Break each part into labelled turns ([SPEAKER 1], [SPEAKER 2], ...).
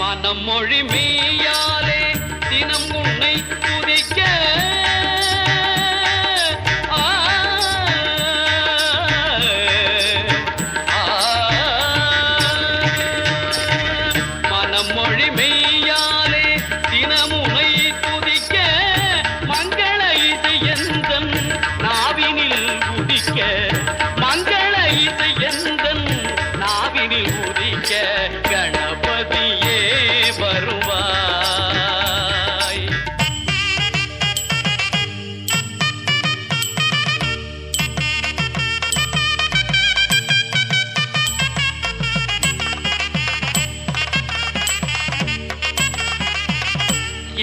[SPEAKER 1] மனம் மொழி மெய்யாலே தினம் உன்னை துதிக்க கணபதியே வருவாய்.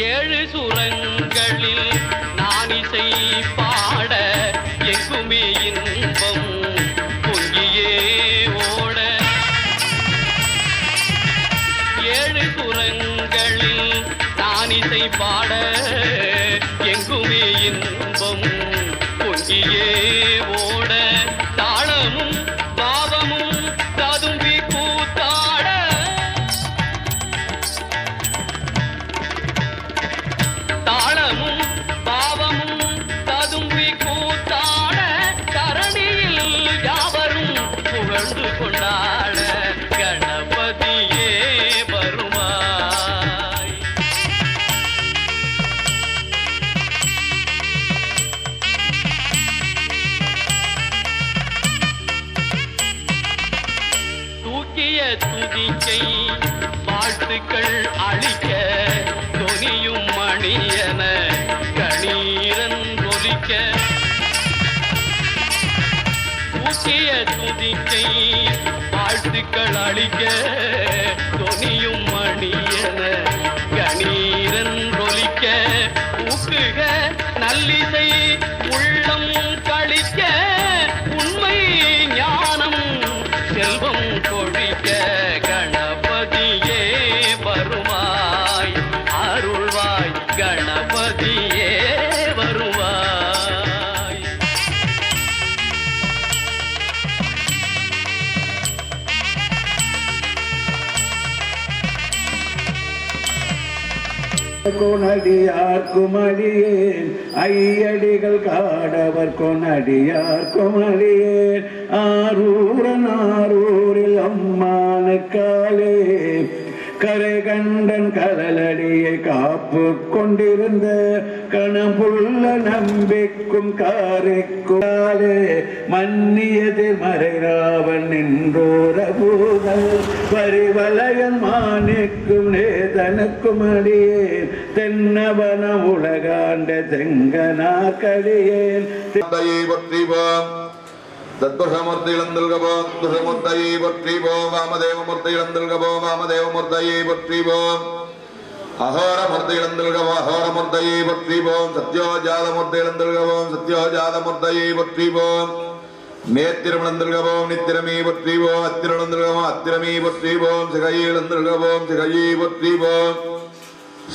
[SPEAKER 1] ஏழு சுரங்களில் நான் இசை பாட எங்குமே இன்பம் பொங்கியே ஓட. ஏழு சுரங்களில் நான் இசை பாட எங்குமே இன்பம் பொங்கியே ஓட. தாளமும் பாவமும் ததும்பி கூத்தாட. தாளமும் பாவமும் ததும்பி கூத்தாட. தரணியில் யாவரும் புகழ்ந்து கொண்டாட. கணபதியே வருவாய். தூக்கிய துதிக்கை வாழ்த்துக்கள் அளிக்க தொனியும் மணியன கணீரன் ஒலிக்க. தூக்கிய துதிக்கை வாழ்த்துக்கள் அளிக்க தொனியும் மணியன கணீரன் ஒலிக்க. ஊக்குக நல்லிசை உள்ளம் கழிக்க. உண்மை ஞானம் செல்வம் கொழிக்க. கணபதியே வருவாய் அருள்வாய். கணபதியே வருவாய்.
[SPEAKER 2] கொனடியார் குமடியேன் ஐயடிகள் காடவர் கொனடியார் குமடியேன். ஆரூரன் ஆரூரில் அம்மானுக்காலே கரை கண்டன் கடலடியை காப்பு கொண்டிருந்த கணம்புள்ள நம்பிக்கும் காரைக்குளாலே மன்னியதிர் மறைராவன் நின்றோர பூதல் பரிவலயன் மானுக்கும் நேதனுக்கும் அடியேன். தென்னவன உலகாண்ட செங்கனார் கடியேன்.
[SPEAKER 3] தத்புருஷமூர்த்தி இழந்துல்கபோம் துஷமூர்த்தியை பற்றிவோம். வாமதேவமூர்த்தி இழந்துல்கபோம் வாமதேவமூர்த்தியை பற்றிவோம். அகோரமூர்த்தி இழந்துல்கபோம் அகோரமூர்த்தியை பற்றிவோம். சத்யோஜாதமூர்த்தி இழந்துல்கபோம் சத்யோஜாதமூர்த்தியை பற்றிவோம். நேத்திரமிழந்துல்கபோம் நித்திரமே பற்றிவோம். அத்திரமிழந்துல்கபோம் அத்திரமே பற்றிவோம். சிகையை இழந்துல்கபோம் சிகையை பற்றிவோம்.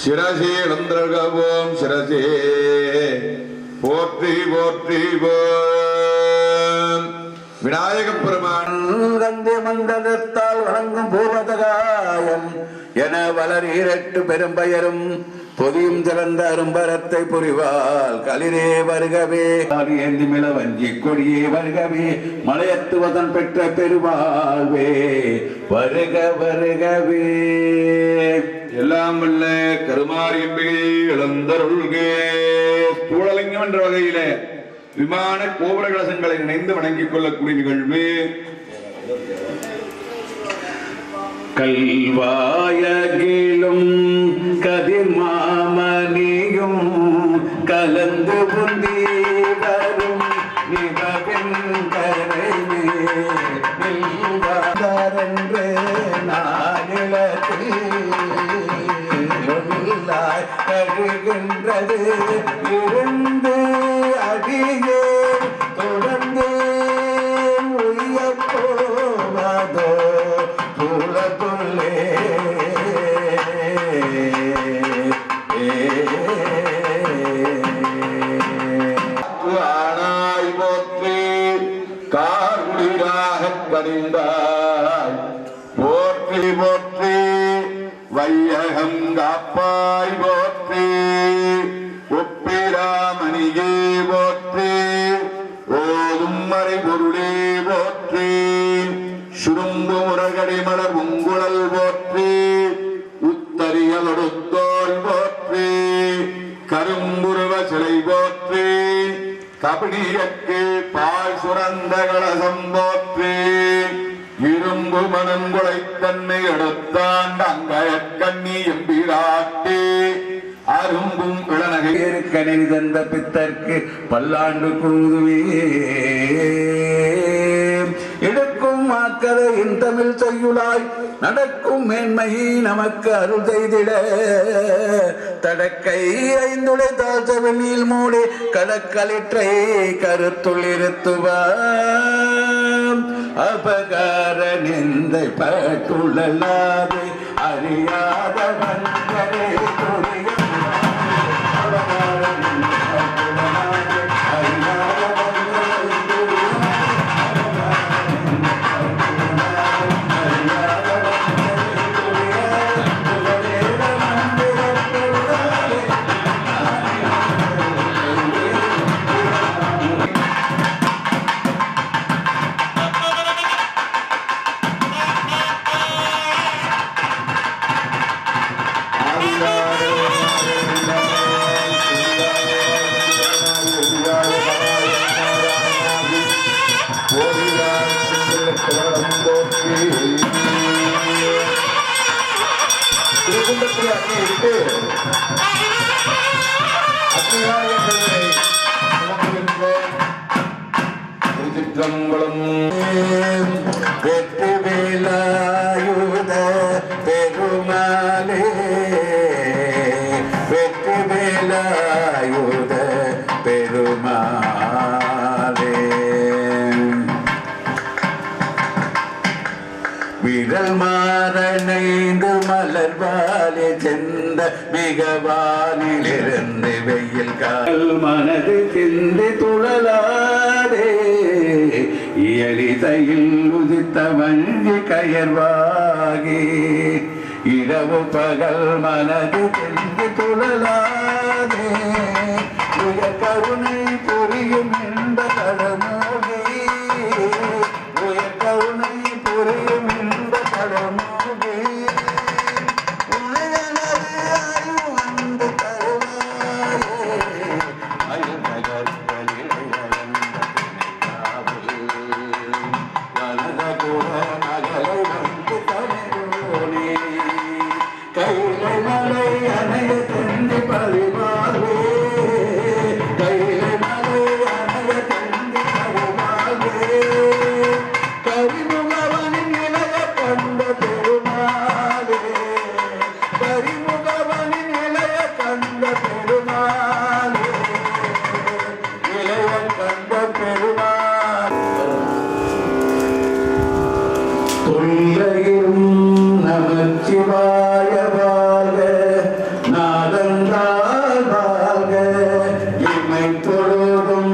[SPEAKER 3] சிரசே இழந்துல்கபோம் சிரசே போற்றி போற்றிவோம். விநாயக பெருமான்
[SPEAKER 2] கந்தி மண்டலத்தால் வணங்கும் பூவதகாயம் என வளர் ஈரட்டு பெரும்பெயரும் பொதியும் சிறந்த அரும்பரத்தை புரிவாள் களிரே வருகவே. ஏந்தி மிள வஞ்சி கொடியே வருகவே. மலையத்துவதன் பெற்ற பெருவாழ்வே வருக வருகவே.
[SPEAKER 3] எல்லாம் வல்ல கருமாரியம்பிகை இழந்தருள்கே. ஸ்தூலலிங்கம் என்ற வகையில விமான கோபுர கலசங்களை நினைந்து வணங்கிக் கொள்ளக்கூடிய நிகழ்வு.
[SPEAKER 2] கல்வாயகிலும் கதிர் மாமணியும் கலந்து புந்தி வரும் நிகழ்வின் கரைமே நில்வாதரென்று நானிலத்தில் கழுகின்றது இருந்து அடியே தொடர்ந்து உயப்போவதோ துளத்துள்ளே.
[SPEAKER 3] ஆனாய் போற்றி கார்குடியாக கடிந்தாய் போற்றி போற்றி வை அபினியக்கு பால் சுரந்த கலசம் போற்றி இரும்பு மனங்குளை தன்னை எடுத்தாண்ட அங்கய கண்ணி எம்பிராட்டி அரும்பும் இளநகை
[SPEAKER 2] கணினி தந்த பித்தர்க்கு பல்லாண்டு கூதுவே எடுக்கும் மாக்கதையின் தமிழ் செய்யுளாய் நடக்கும் மேன்மை நமக்கு அருள் செய்திட தடக்கை ஐந்துளை தாழ்ச்சவனில் மூடி கடற்களிற்றை கருத்துள் இருத்துவார் அபகார நிந்தை பட்டுள்ளாது அறியாத வந்தரே வெற்றி வேலாயுத பெருமாளே வெற்றி வேலாயுத பெருமாளே விரல் மாறனைந்து மலர்வாலே சென்ற மிகவானிலிருந்து வெயில் கால் மனது சிந்தி துழலாதே இயலிசையில் உதித்த வஞ்சி கயர்வாகி இரவு பகல் மனது சிந்தி துழலாதே உயர் கருணை புரியும் என்ற கடமோகி உயர் கருணை புரியும் என்ற கடமோகி கைலை மலை அணைய தந்தி பரிமாவே கைலை மலை அணைய தந்தி பரிமாவே கரிமுகவனின் இளைய கண்ட பெருமாளே கரிமுகவனின் இளைய கண்ட பெருமாளே இளைய கண்ட பெருமாள் தொல்லையும் நமச்சிவாய வாழ்க நாதந்தால் வாழ்க இமை தொழுதும்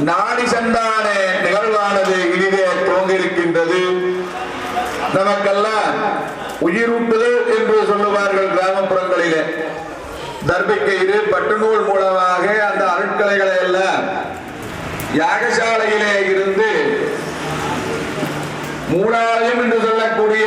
[SPEAKER 3] நாடி சந்தான நிகழ்வானது இனிதே துவங்கியிருக்கின்றது. நமக்கெல்லாம் உயிரூட்டுதல் என்று சொல்லுவார்கள் கிராமப்புறங்களிலே. தர்பிக்கயிறு பட்டுநூல் மூலமாக அந்த அருட்கலைகளை எல்லாம் யாகசாலையிலே இருந்து மூலாலயம் என்று சொல்லக்கூடிய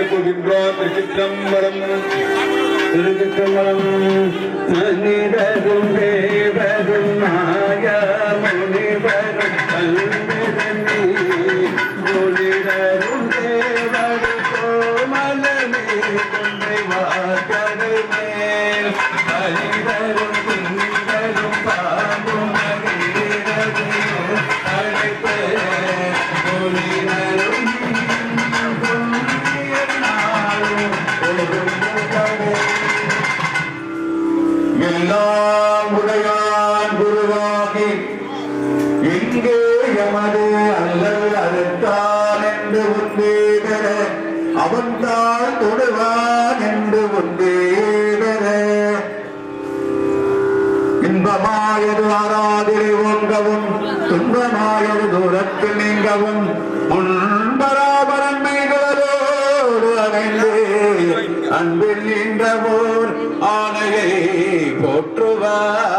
[SPEAKER 3] கேட்டுக் கொள்கின்றோம். திருச்சிற்றம்பலம்.
[SPEAKER 2] திருச்சிற்றம்பலம். மனிதரும் தேவரும் மாய முனிவரும் கல்விதனி ஒளிடரும் தேவரும் கோமலமே கொண்டை வாக்கடை மேல் மனிதரும் திங்களும் பாம்பும் மகிழரும் அழைப்ப ஒளிடரும் எல்லாம் உடையான் குருவாகி எங்கே எமது அல்லல் அறுத்தான் என்று உண்டேதர அவன்தான் தொடுவான் என்று உண்டேதர இன்பமாயது ஆராதிரை ஓங்கவும் துன்பமாயது தூரத்தில் நீங்கவும் முன்பராபரன்மைகளோடு அணைந்து அன்பில் நின்றவோர் ஆணையை போற்றுவார்.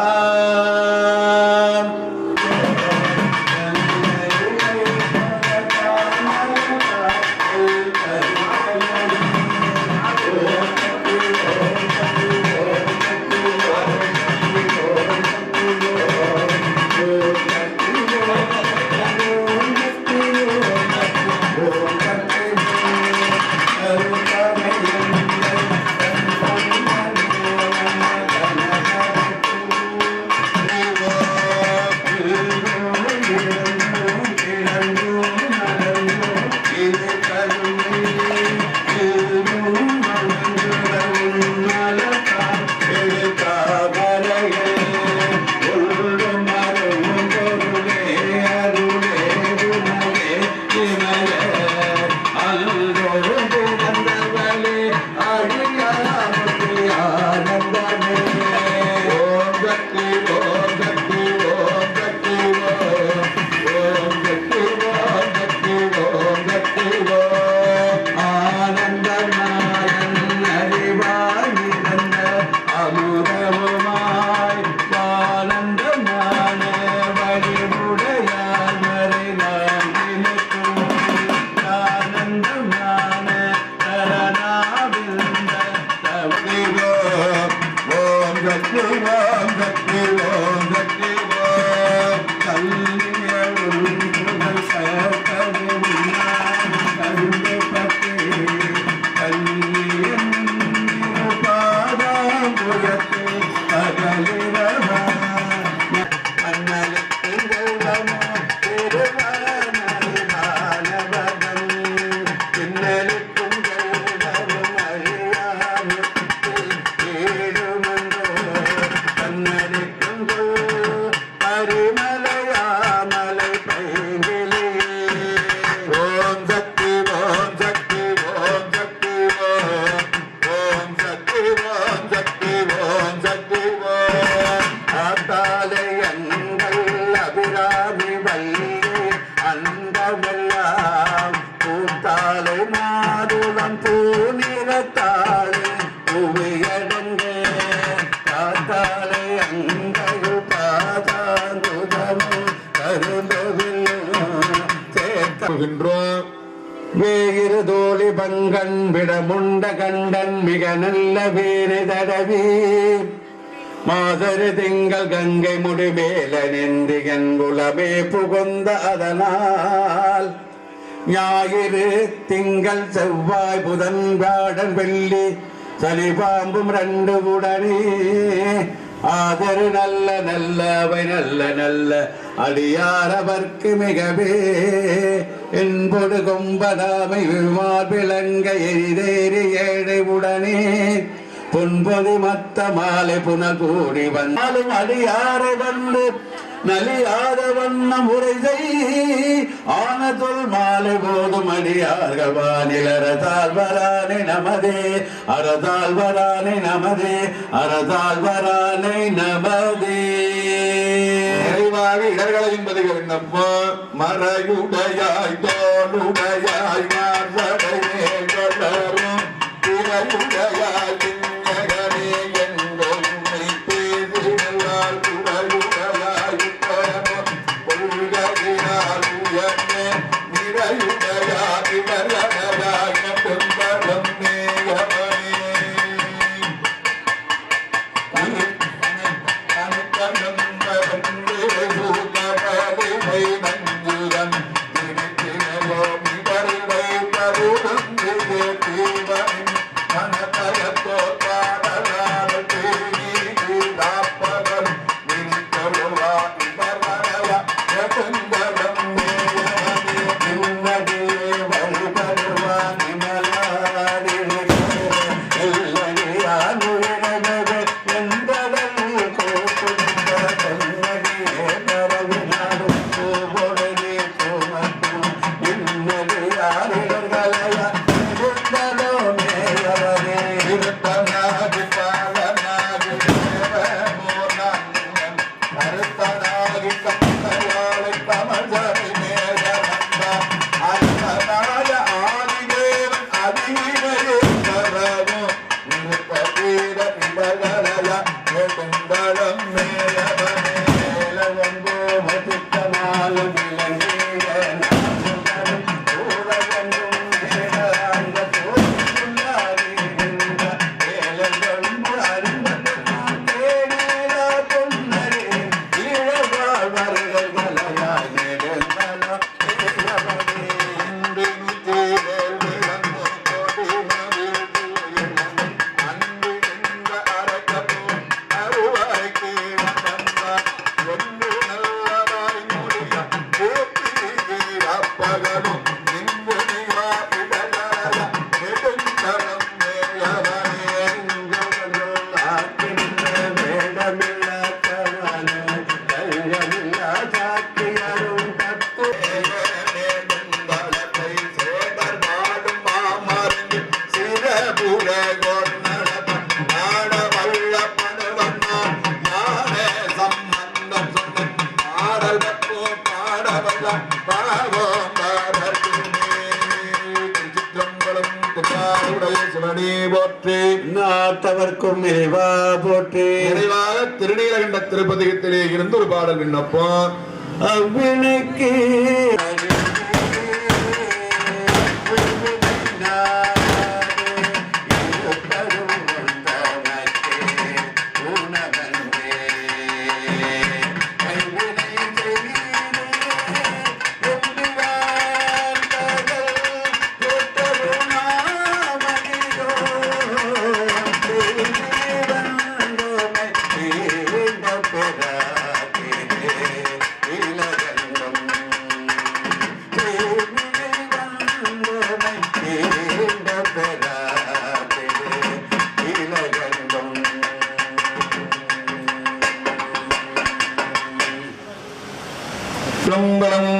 [SPEAKER 2] வேயிரு தோழி பங்கன் விடமுண்ட கண்டன் மிக நல்ல வீரை தடவி மாதரு திங்கள் கங்கை முடிமேல நின்று என் குலமே புகுந்த அதனால் ஞாயிறு திங்கள் செவ்வாய் புதன் வியாழன் வெள்ளி சனி பாம்பும் ரெண்டு உடனே ஆதரு நல்ல நல்ல அவை நல்ல நல்ல அடியாரவர்க்கு மிகவே என்பொடு கொம்பதாமை விமார் விளங்க எரிதேறி ஏழை உடனே பொன்பொதி மத்த மாலை புனல் கூடி வந்தாலும் அடியாரை வந்து நலியாத வண்ணம் உரை ஆன தொல் மாலை போதும் அடியார்கள் வானில் அறதாழ்வரானை நமதே அறதாழ்வரானை நமதே அறதாழ்வரானை நமதே.
[SPEAKER 3] நிறைவாக இடர்களை என்பது விண்ணப்போ மறையுடையாய் தோளுடையாய் மார்படையே கொள்ளரும் திரையுடையாய் பின்னகனே எங்கள் உண்மை பேசுகிறாள் குறையுடையாய் கொள்கையினால் உயர்ந்தே நிறையுடையாய் இடர்களாய் பெரும்பலம்
[SPEAKER 2] நாட்டவர்க்கும் இறைவா போற்றி.
[SPEAKER 3] நிறைவாக திருநீலகண்ட திருப்பதிகத்திலே இருந்து ஒரு பாடல் விண்ணப்பம்.
[SPEAKER 2] அவ்வினைக்கு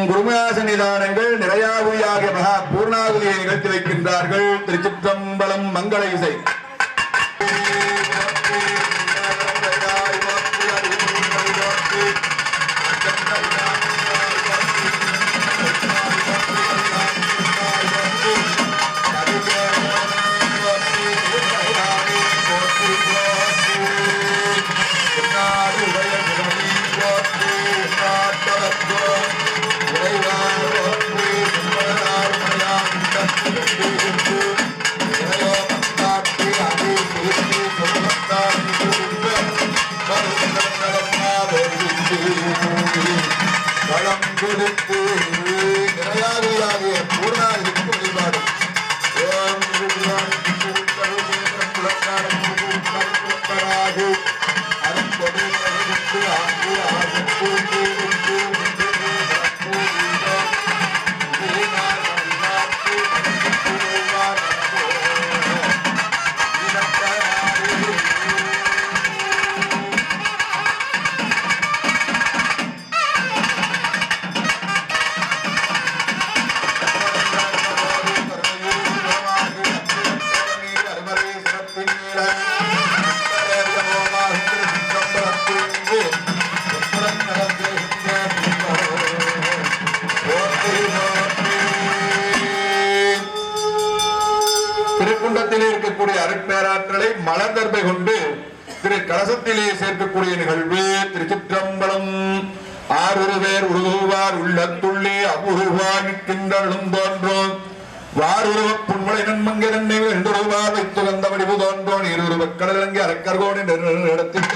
[SPEAKER 3] குருமாசனிதானங்கள் நிறையாகுதியாக மகா பூர்ணாகுதியை நிகழ்த்தி வைக்கின்றார்கள். திருச்சிற்றம்பலம் மங்கள இசை. கொடுத்து நிறையாகிய பூர்ணாதிக்கு வழிபாடு. திருக்குண்டத்திலே இருக்கக்கூடிய அருட்பேராற்றலை மலர்தர்பை கொண்டு திரு கலசத்திலே சேர்க்கக்கூடிய நிகழ்வு. திருச்சிற்றம்பலம். ஆறுருவேர் உருகுவார் உள்ளத்துள்ளே அபுருவார் நிற்கின்றளும் தோன்றும் வாருருவ புன்மலை நன்மங்க நன்மை என்றுருவார் வைத்து வந்த வடிவு தோன்றோன் இருருவ கடலங்கி அரக்கர்கோணி இடத்தில்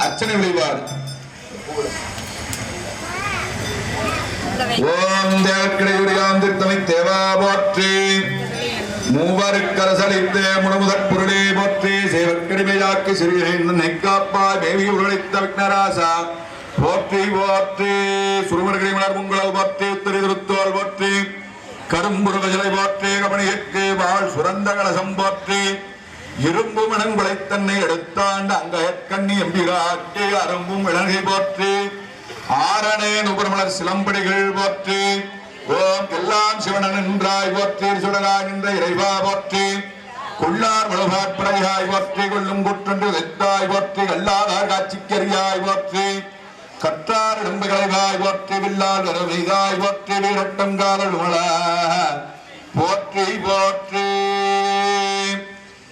[SPEAKER 3] அர்ச்சனை வழிபாடு. ஓம் தேவக்கிடையுடையாம் திருத்தமை தேவா போற்றி, மூவருக்கரசளித்த முழுமுதற் பொருளே போற்றி, சேவற்கடிமையாக்கி சிறிய நெய்காப்பா தேவி உழைத்த விக்னராசா போற்றி போற்றி, சுருமர்களை மலர் உங்களல் போற்றி, திருத்தோல் போற்றி, கரும்புருகஜலை போற்றி, கமணியற்கு வாழ் சுரந்த கலசம் போற்றி, இரும்பு மணங்குலை தன்னை எடுத்தாண்ட அங்கயற்கண்ணி எம்பிராட்டி அரும்பும் இளங்கை போற்றி, ஆரணே நுபர்மலர் சிலம்படிகள் போற்றி, ஓம் எல்லாம் சிவனன் என்றாய் போற்றி, சுடராய் நின்ற இறைவா போற்றி, கொள்ளார் வலுவாட்படையாய் போற்றி, கொள்ளும் குற்றன்று வெத்தாய் போற்றி, கல்லாதார் காட்சிக்கரியாய் போற்றி, கற்றார் இடம்புகளைவாய் போற்றி, வில்லால் வரவைகாய் போற்றி, வீரட்டம் காதல் போற்றி போற்றி.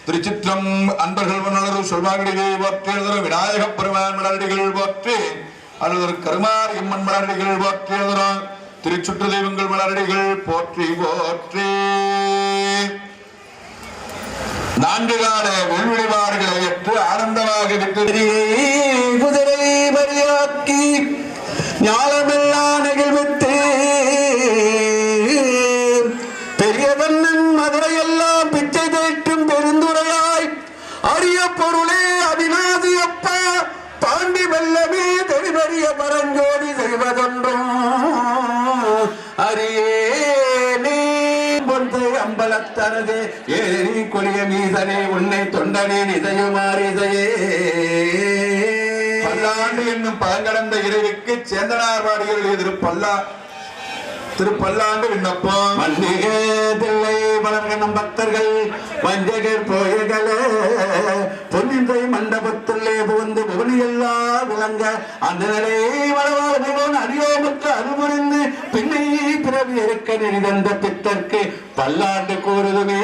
[SPEAKER 3] திருச்சிற்றம் அன்பர்கள் மன்னரும் சொல்வாங்கடிகை போற்றி, விநாயக பெருமான் மலரடிகள் போற்றி, அல்லது கருமார் எம்மன் மலரடிகள் போற்றி, திருச்சுற்று தெய்வங்கள் மலரடிகள் போற்றி போற்றி. 4 கால உள்வழிபாடுகளை ஏற்று ஆனந்தமாக விட்டு
[SPEAKER 2] குதிரை மரியாக்கி ஞானமெல்லாம் நெகிழ்வித்து பெரியவண்ணன் மதுரையெல்லாம் பிச்சை தேற்றும் பெருந்துரையாய் அரிய பொருளே அவிநாதி அப்பா பாண்டி வெல்லமே தெளிவறிய பரஞ்சோதி செய்வதொன்றும் அரியேனே பொன்தை அம்பலத்தனதே ஏறி கொடிய மீதனே உன்னை தொண்டனே நிதையுமாறிதையே.
[SPEAKER 3] பல்லாண்டு என்னும் பழங்கடந்த இறைவிக்கு சேந்தனார் பாடியர்கள் திருப்பல்லாண்டு விண்ணப்பம்.
[SPEAKER 2] மல்லிகை வளர்கணும் பக்தர்கள் வஞ்சகர் போயகளே பொன்னின்றை மண்டபத்திலே புகுந்து புவனியெல்லா விளங்க அந்த நிலை வளவாழ்வோன் அறியோமுக்கு அனுபுரிந்து பின்னை பிறவி இருக்க நெறிதந்த பித்தற்கு பல்லாண்டு கூறுதுமே.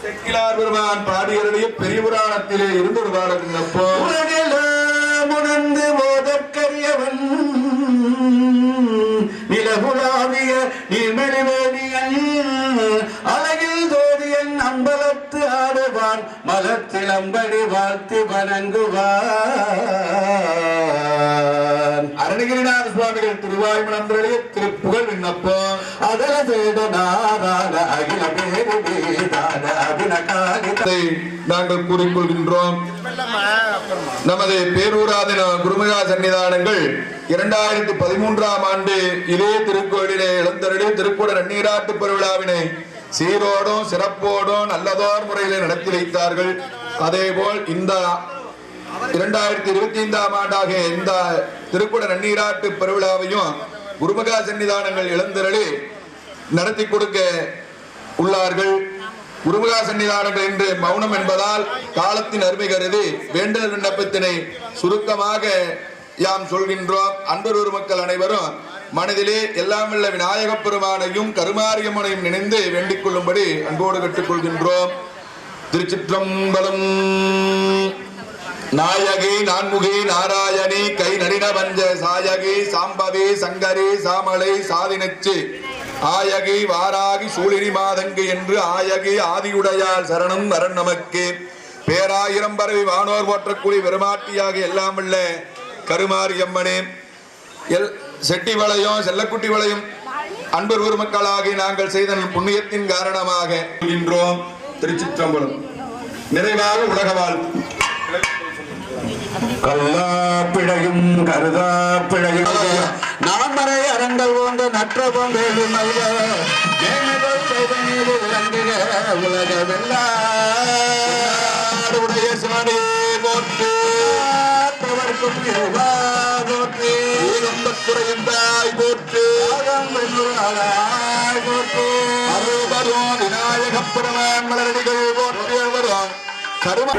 [SPEAKER 3] செக்கிலார் பெருமான் பாடியருடைய பெரிய புராணத்திலே இருந்து ஒரு பாட விண்ணப்பம்.
[SPEAKER 2] உணர்ந்து போதற்கரியவன் நிலகுலாவிய நிர்மலிவேணியன் அழகில் ஜோதியன் அம்பலத்து ஆடுவான் மலத்திளம்படி வாழ்த்து வணங்குவான்.
[SPEAKER 3] அருணகிரிநாத சுவாமிகள் திருவாய்மலந்திலே திருப்புகழ் விண்ணப்பம்.
[SPEAKER 2] அதல சேதனாதான அகில பேரு வேதான அபினகாலிதை
[SPEAKER 3] நாங்கள் கூறிக்கொள்கின்றோம். நமது பேரூராதீன குருமகா சன்னிதானங்கள் 2013ஆம் ஆண்டு இதே திருக்கோயிலே எழுந்தருளி திருக்குட நன்னீராட்டு பெருவிழாவினை சீரோடும் சிறப்போடும் நல்லதோர் முறையிலே நடத்தி வைத்தார்கள். அதேபோல் இந்த 2025ஆம் ஆண்டாக இந்த திருக்குட நன்னீராட்டு பெருவிழாவையும் குருமகா சன்னிதானங்கள் எழுந்தருளி நடத்தி கொடுக்க உள்ளார்கள். குருமகா சன்னிதானங்கள் என்று மௌனம் என்பதால் காலத்தின் அருமை கருதி வேண்டல் விண்ணப்பத்தினை சுருக்கமாக யாம் சொல்கின்றோம். அன்பரூர் மக்கள் அனைவரும் மனதிலே எல்லாம் உள்ள விநாயக பெருமானையும் கருமாரியம்மனையும் நினைந்து வேண்டிக் கொள்ளும்படி அன்போடு கேட்டுக்கொள்கின்றோம். திருச்சிற்றம்பலம். நாயகி நான்முகி நாராயணி கை நடின பஞ்ச சாயகி சாம்பவி சங்கரி சாமலை சாதினச்சு ஆயகி வாராகி சூழினி மாதங்கு என்று ஆயகி ஆதியுடையால் சரணம் வரண் நமக்கு. பேராயிரம் பரவி வானோர் போற்றக்கூடிய பெருமாட்டியாக எல்லாம் உள்ள கருமாரியம்மனே செட்டிவளையும் செல்லக்குட்டிவளையும் அன்பர் பெருமக்களாகி நாங்கள் செய்த புண்ணியத்தின் காரணமாக இன்றோம். திருச்சிற்றம்பலம். நிறைவாக உலக வாழ்த்து.
[SPEAKER 2] கல்லாப்பிழையும் கருதாப்பிழையும் நான்மறை அரங்கள் போன்ற நற்றபம் வேறு மல்க விளங்குக உலகமெல்லாருடைய சாணி போற்று போற்று குறையும் தாய் போற்று போற்று அருவரும் விநாயகப் பெருமான் மலரடிகள் போற்று வரும் கரும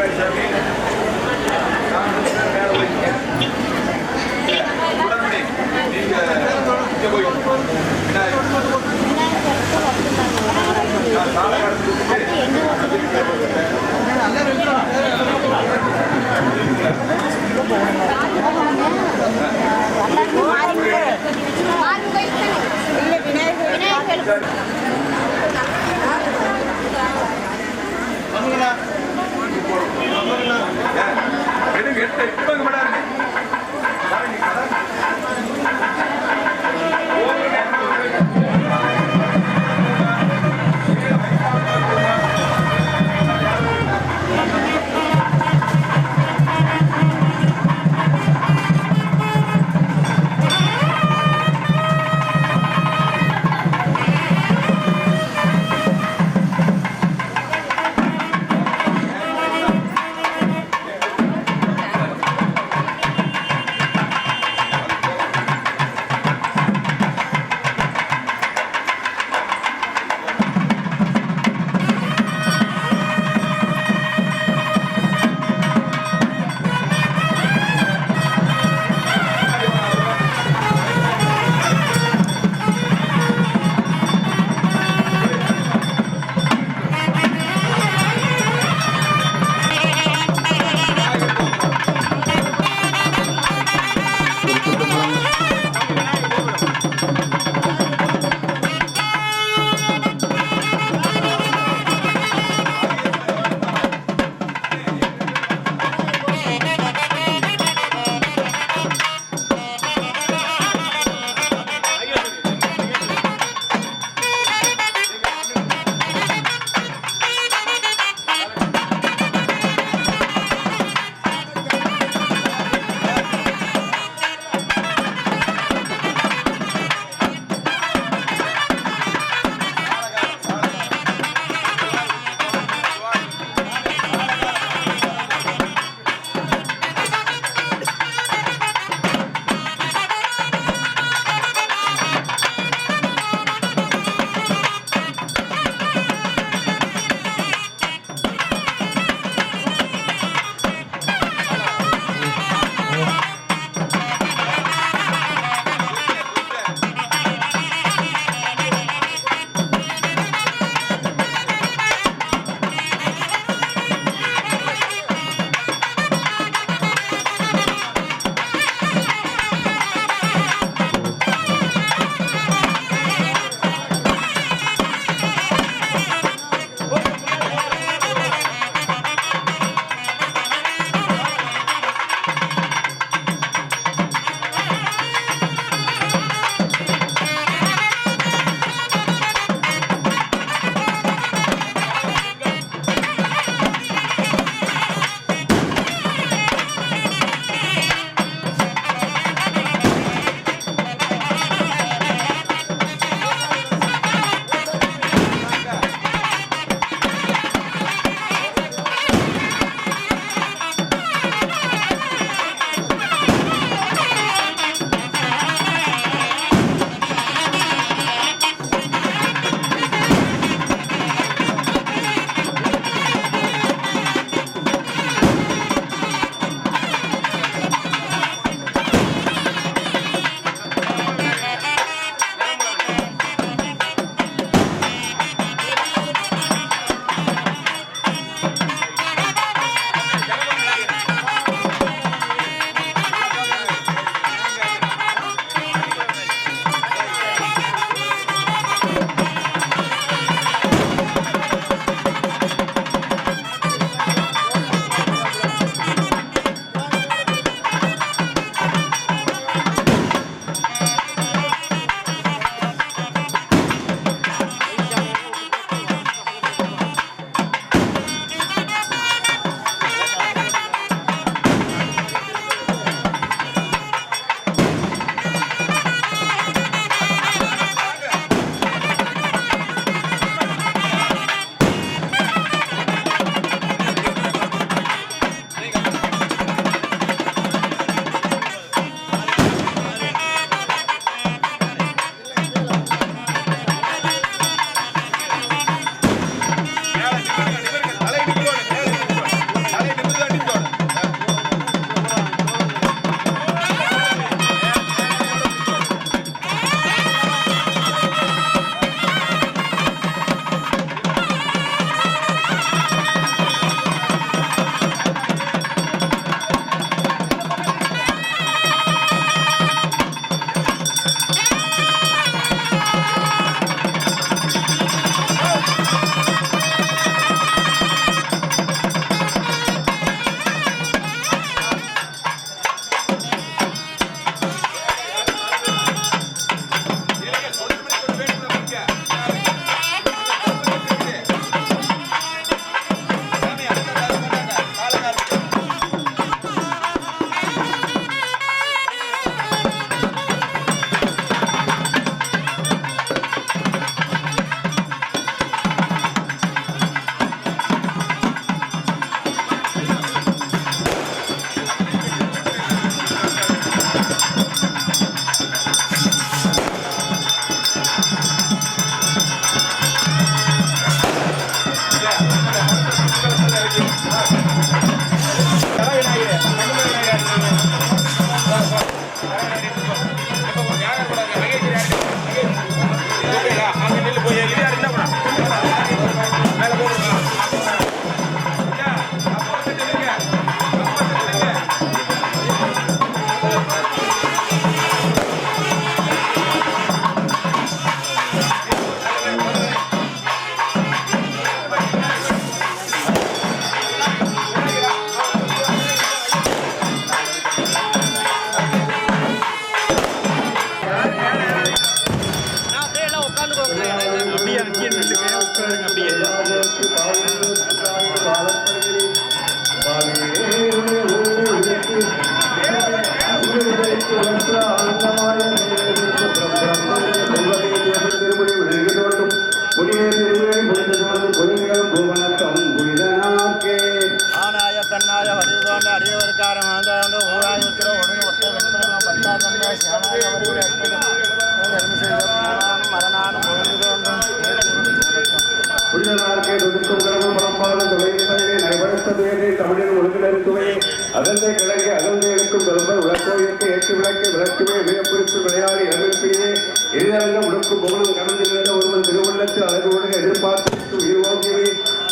[SPEAKER 4] துயரை தமிழில் ஒழுங்கினருக்குமே அகந்தை கிழங்கு அகந்தை எடுக்கும் பெரும்பை விளக்கோயிற்கு ஏற்று விளக்கை விளக்குமே வியப்புரித்து விளையாடி அருள்பிரியே எதிரங்க முழுக்கும் புகழும் கலந்து நின்ற ஒருவன் திருவுள்ளத்து அழகோடு எதிர்பார்த்து உயிர்வோக்கியவை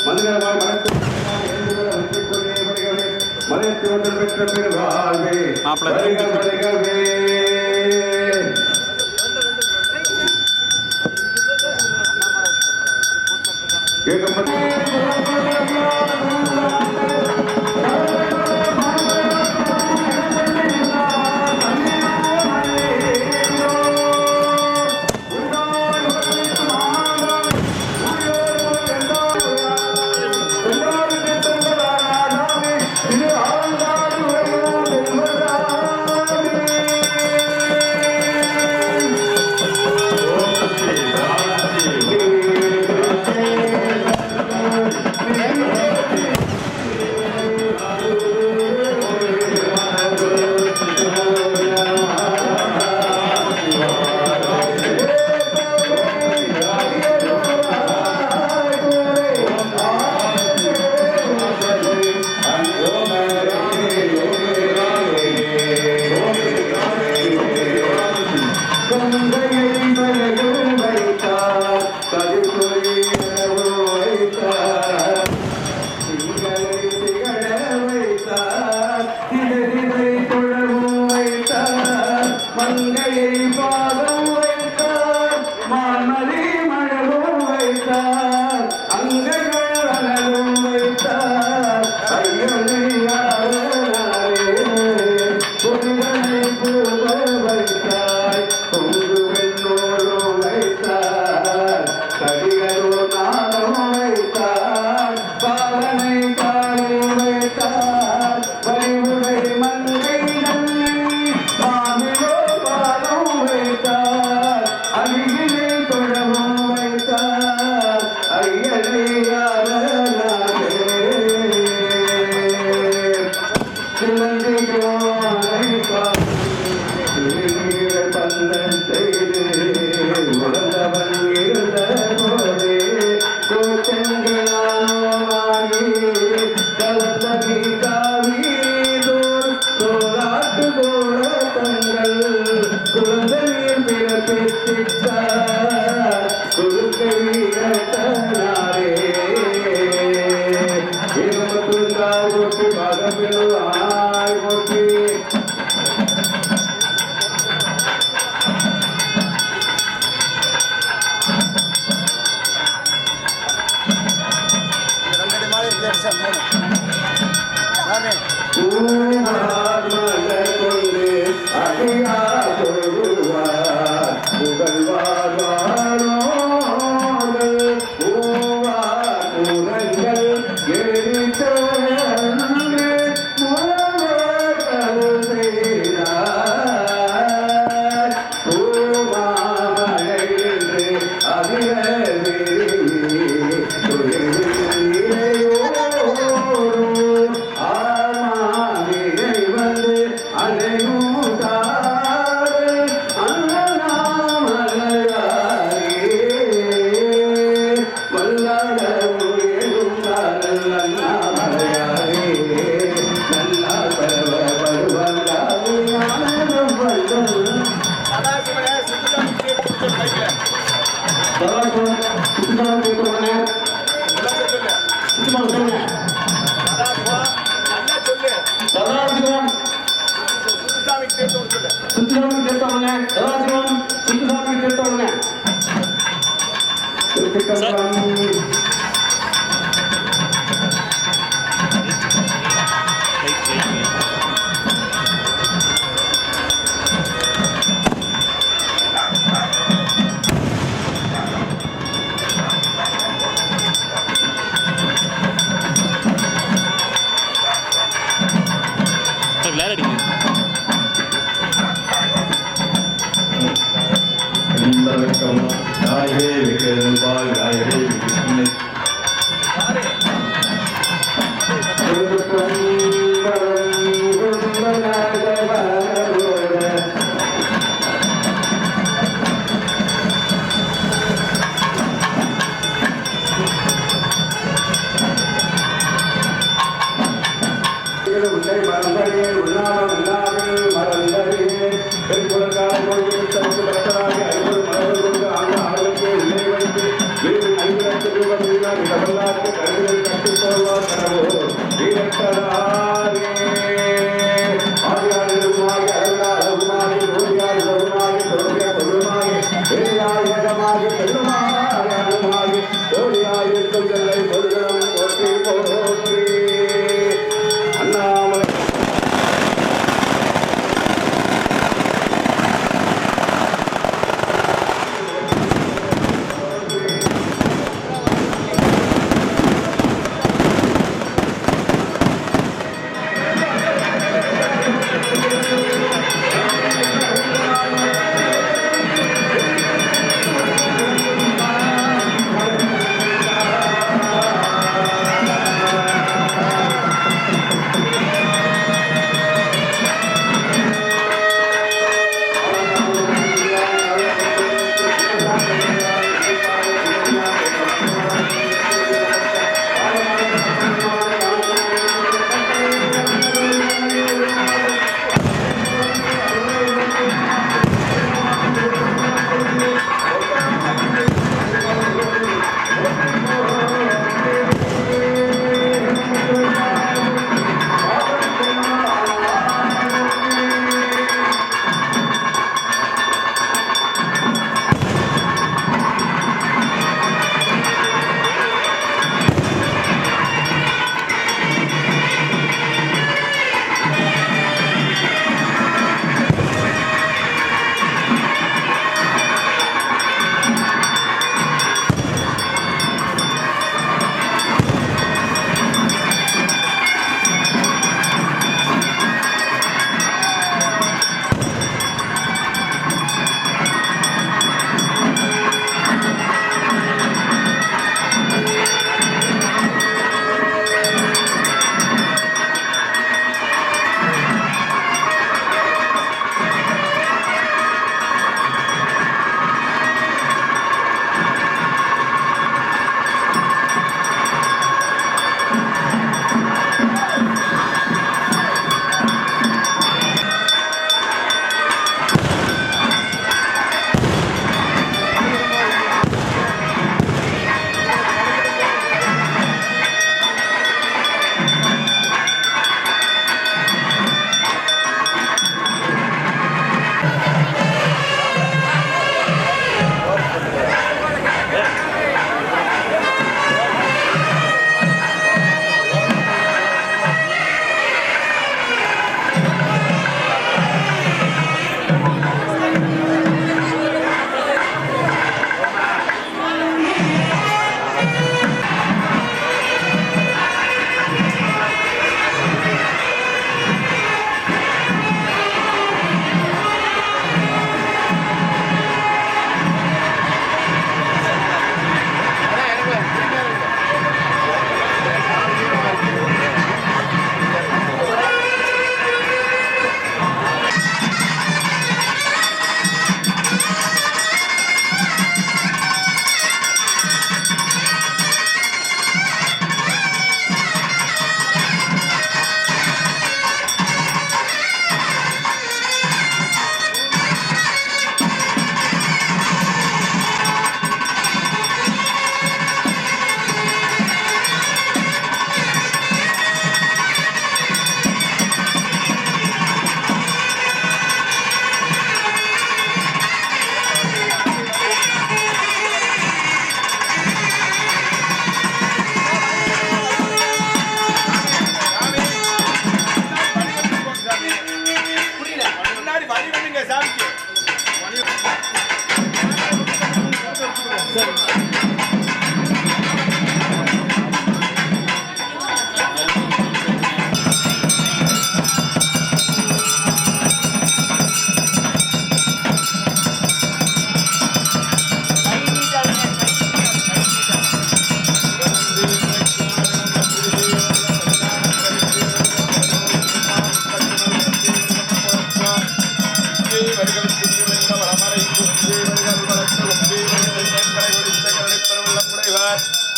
[SPEAKER 4] மனிதனமாய் மனத்தில் மலைத்து வந்து பெற்ற பெரு வாழ்வே வருகவே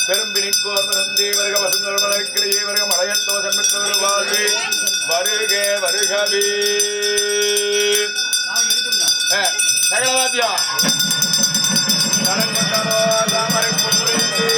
[SPEAKER 3] பெரும்பிணிக்கோர் மருந்தேவர்க வசுந்தர் மலர்கிளையே வருக மலையத்தோசம் பெற்றவர் வாழ்வே வருக வருகவே சகலவாத்தியா நடங்கொண்டனோ தாமரை பொன்னுரையே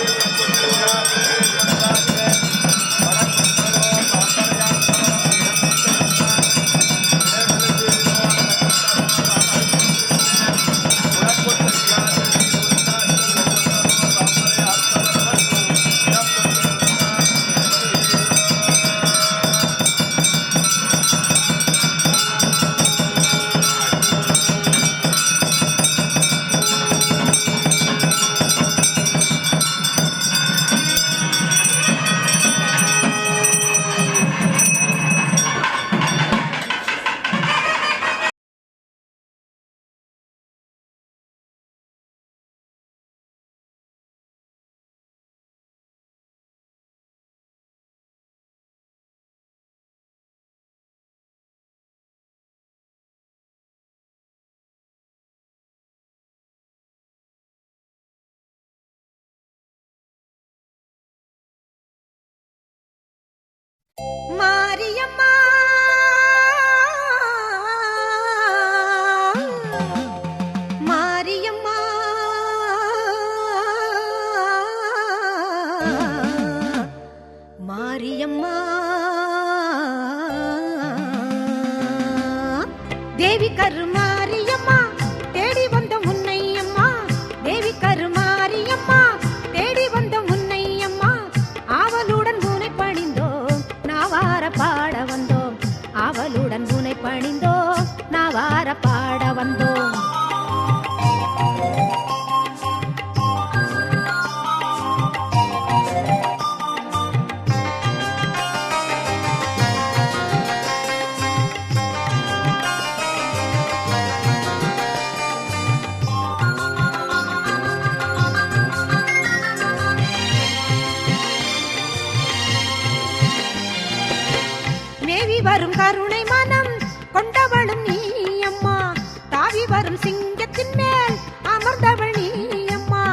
[SPEAKER 5] மாரியம்மா மாரியம்மா மாரியம்மா தேவி கருமாரியம்மா தேடி வந்த முன்னையம்மா தேவி கருமாரியம்மா தேடி வந்த முன்னையம்மா ஆவலுடன் உனை பணிந்தோம் நாவார பாட வந்தோம் ஆவலுடன் உனை பணிந்தோம் நாவார பாட வந்தோம் மேவி வரும் கருணை மனம் கொண்டவளும் நீ அம்மா தாவி வரும் சிங்கத்தின் மேல் அமர்ந்தவள் நீ அம்மா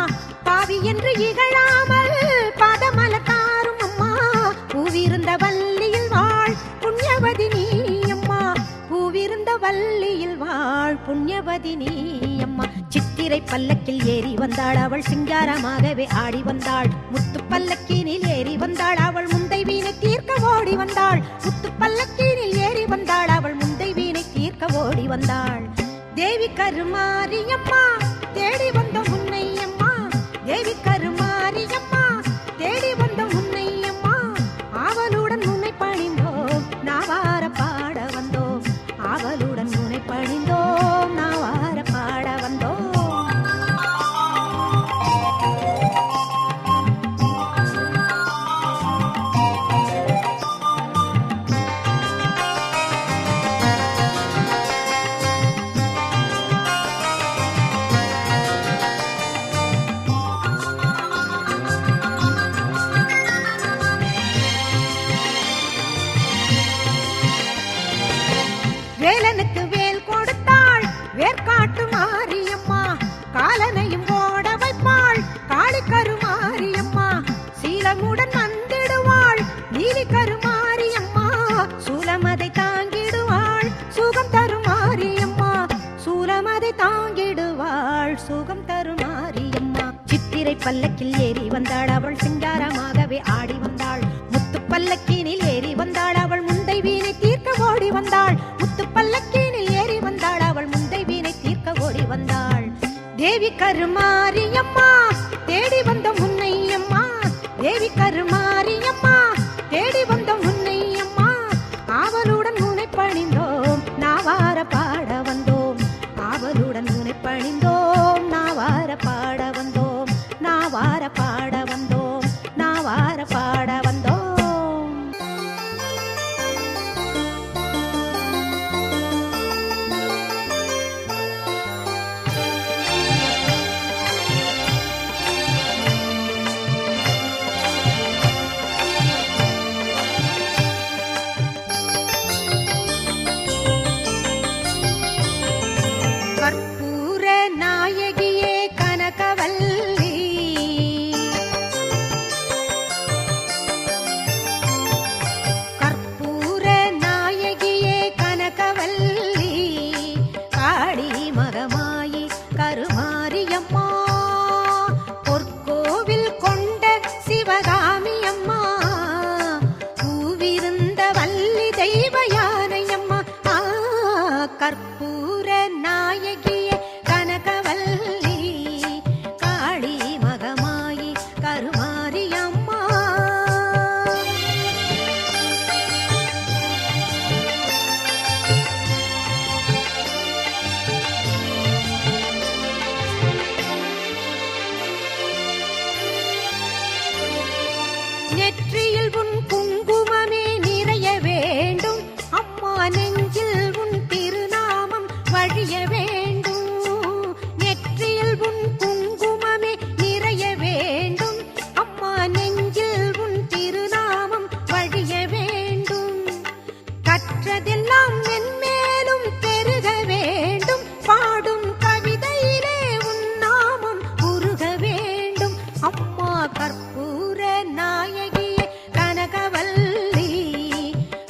[SPEAKER 5] பாவி என்று இகழாமல் பாதமல தாரும் அம்மா பூவிருந்த வள்ளியில் வாழ் புண்ணியவதி நீ அம்மா பூவிருந்த வள்ளியில் வாழ் புண்ணியவதி நீ அம்மா சித்திரை பல்லக்கில் ஏறி வந்தாள் அவள் சிங்காரமாகவே ஆடி வந்தாள் முத்து பல்லக்கினில் ஏறி வந்தாள் அவள் முந்தை வீணை தீர்க்க ஓடி வந்தாள் முத்து பல்லக்கினில் ஏறி வந்தாள் அவள் முந்தை வீணை தீர்க்க ஓடி வந்தாள் தேவி கருமாரியம்மா தேடி வந்த முன்னையம்மா தேவி கருமாரியம்மா தேடி வந்த முன்னையம்மா ஆவலுடன் உன்னை பணிந்தோம் நாவார பாட வந்தோம் ஆவலுடன் உன்னை பணிந்தோம் நாவார பாட வந்தோம் வேலனுக்கு வேல் கொடுத்தாள் வேர்காட்டு மாரியம்மா காலனையும் ஓட வைப்பாள் காளி கருமாரியம்மா சீலமுடன் வந்திடுவாள் நீலி கருமாரியம்மா சூலமதை தாங்கிடுவாள் சுகம் தருமாரியம்மா சூலமதை தாங்கிடுவாள் சுகம் தருமாரியம்மா சித்திரை பல்லக்கில் ஏறி வந்தாள் அவள் சிங்காரமாகவே ஆடி வந்தாள் முத்து பல்லக்கினில் ஏறி வந்தாள் அவள் முந்தை வீணை தீர்க்க ஓடி வந்தாள் முத்து பல்லக்கினில் ஏறி வந்தாள் அவள் முந்தை வீணை தீர்க்க ஓடி வந்தாள் தேவி கருமாரியம்மா தேடி வந்த முன்னையம்மா தேவி கருமாரியம்மா தேடி வந்த முன்னையம்மா ஆவலுடன் உன்னை பணிந்தோம் நாவார பாட வந்தோம் பணிந்தோம் நாவார பாட வந்தோம் நாவார பாட வந்தோம் நாவார பாட வந்தோம். கற்பூர நாயகியே கனகவல்லி கற்பூர நாயகியே கனகவல்லி காளி மகமாயி கருமாரியம்மா பொற்கோவில் கொண்ட சிவகாமி அம்மா பூவிருந்த வள்ளி தெய்வ யானையம்மா கற்பூர நாயகியே கனகவல்லி காளி மகமாயி கருமாரியம்மா. நெற்றியில் உன் குங்குமமே நிறைய வேண்டும் அம்மா நெஞ்சில் உன் திருநாமம் வழிய வேண்டும். நெற்றியில் உன் குங்குமமே நிறைய வேண்டும் அம்மா நெஞ்சில் உன் திருநாமம் வழிய வேண்டும். கற்றதெல்லாம் மென்மேலும் பெருக வேண்டும் பாடும் கவிதையிலே உன் நாமம் உருக வேண்டும் அம்மா கற்பூர நாயகியே கனகவல்லி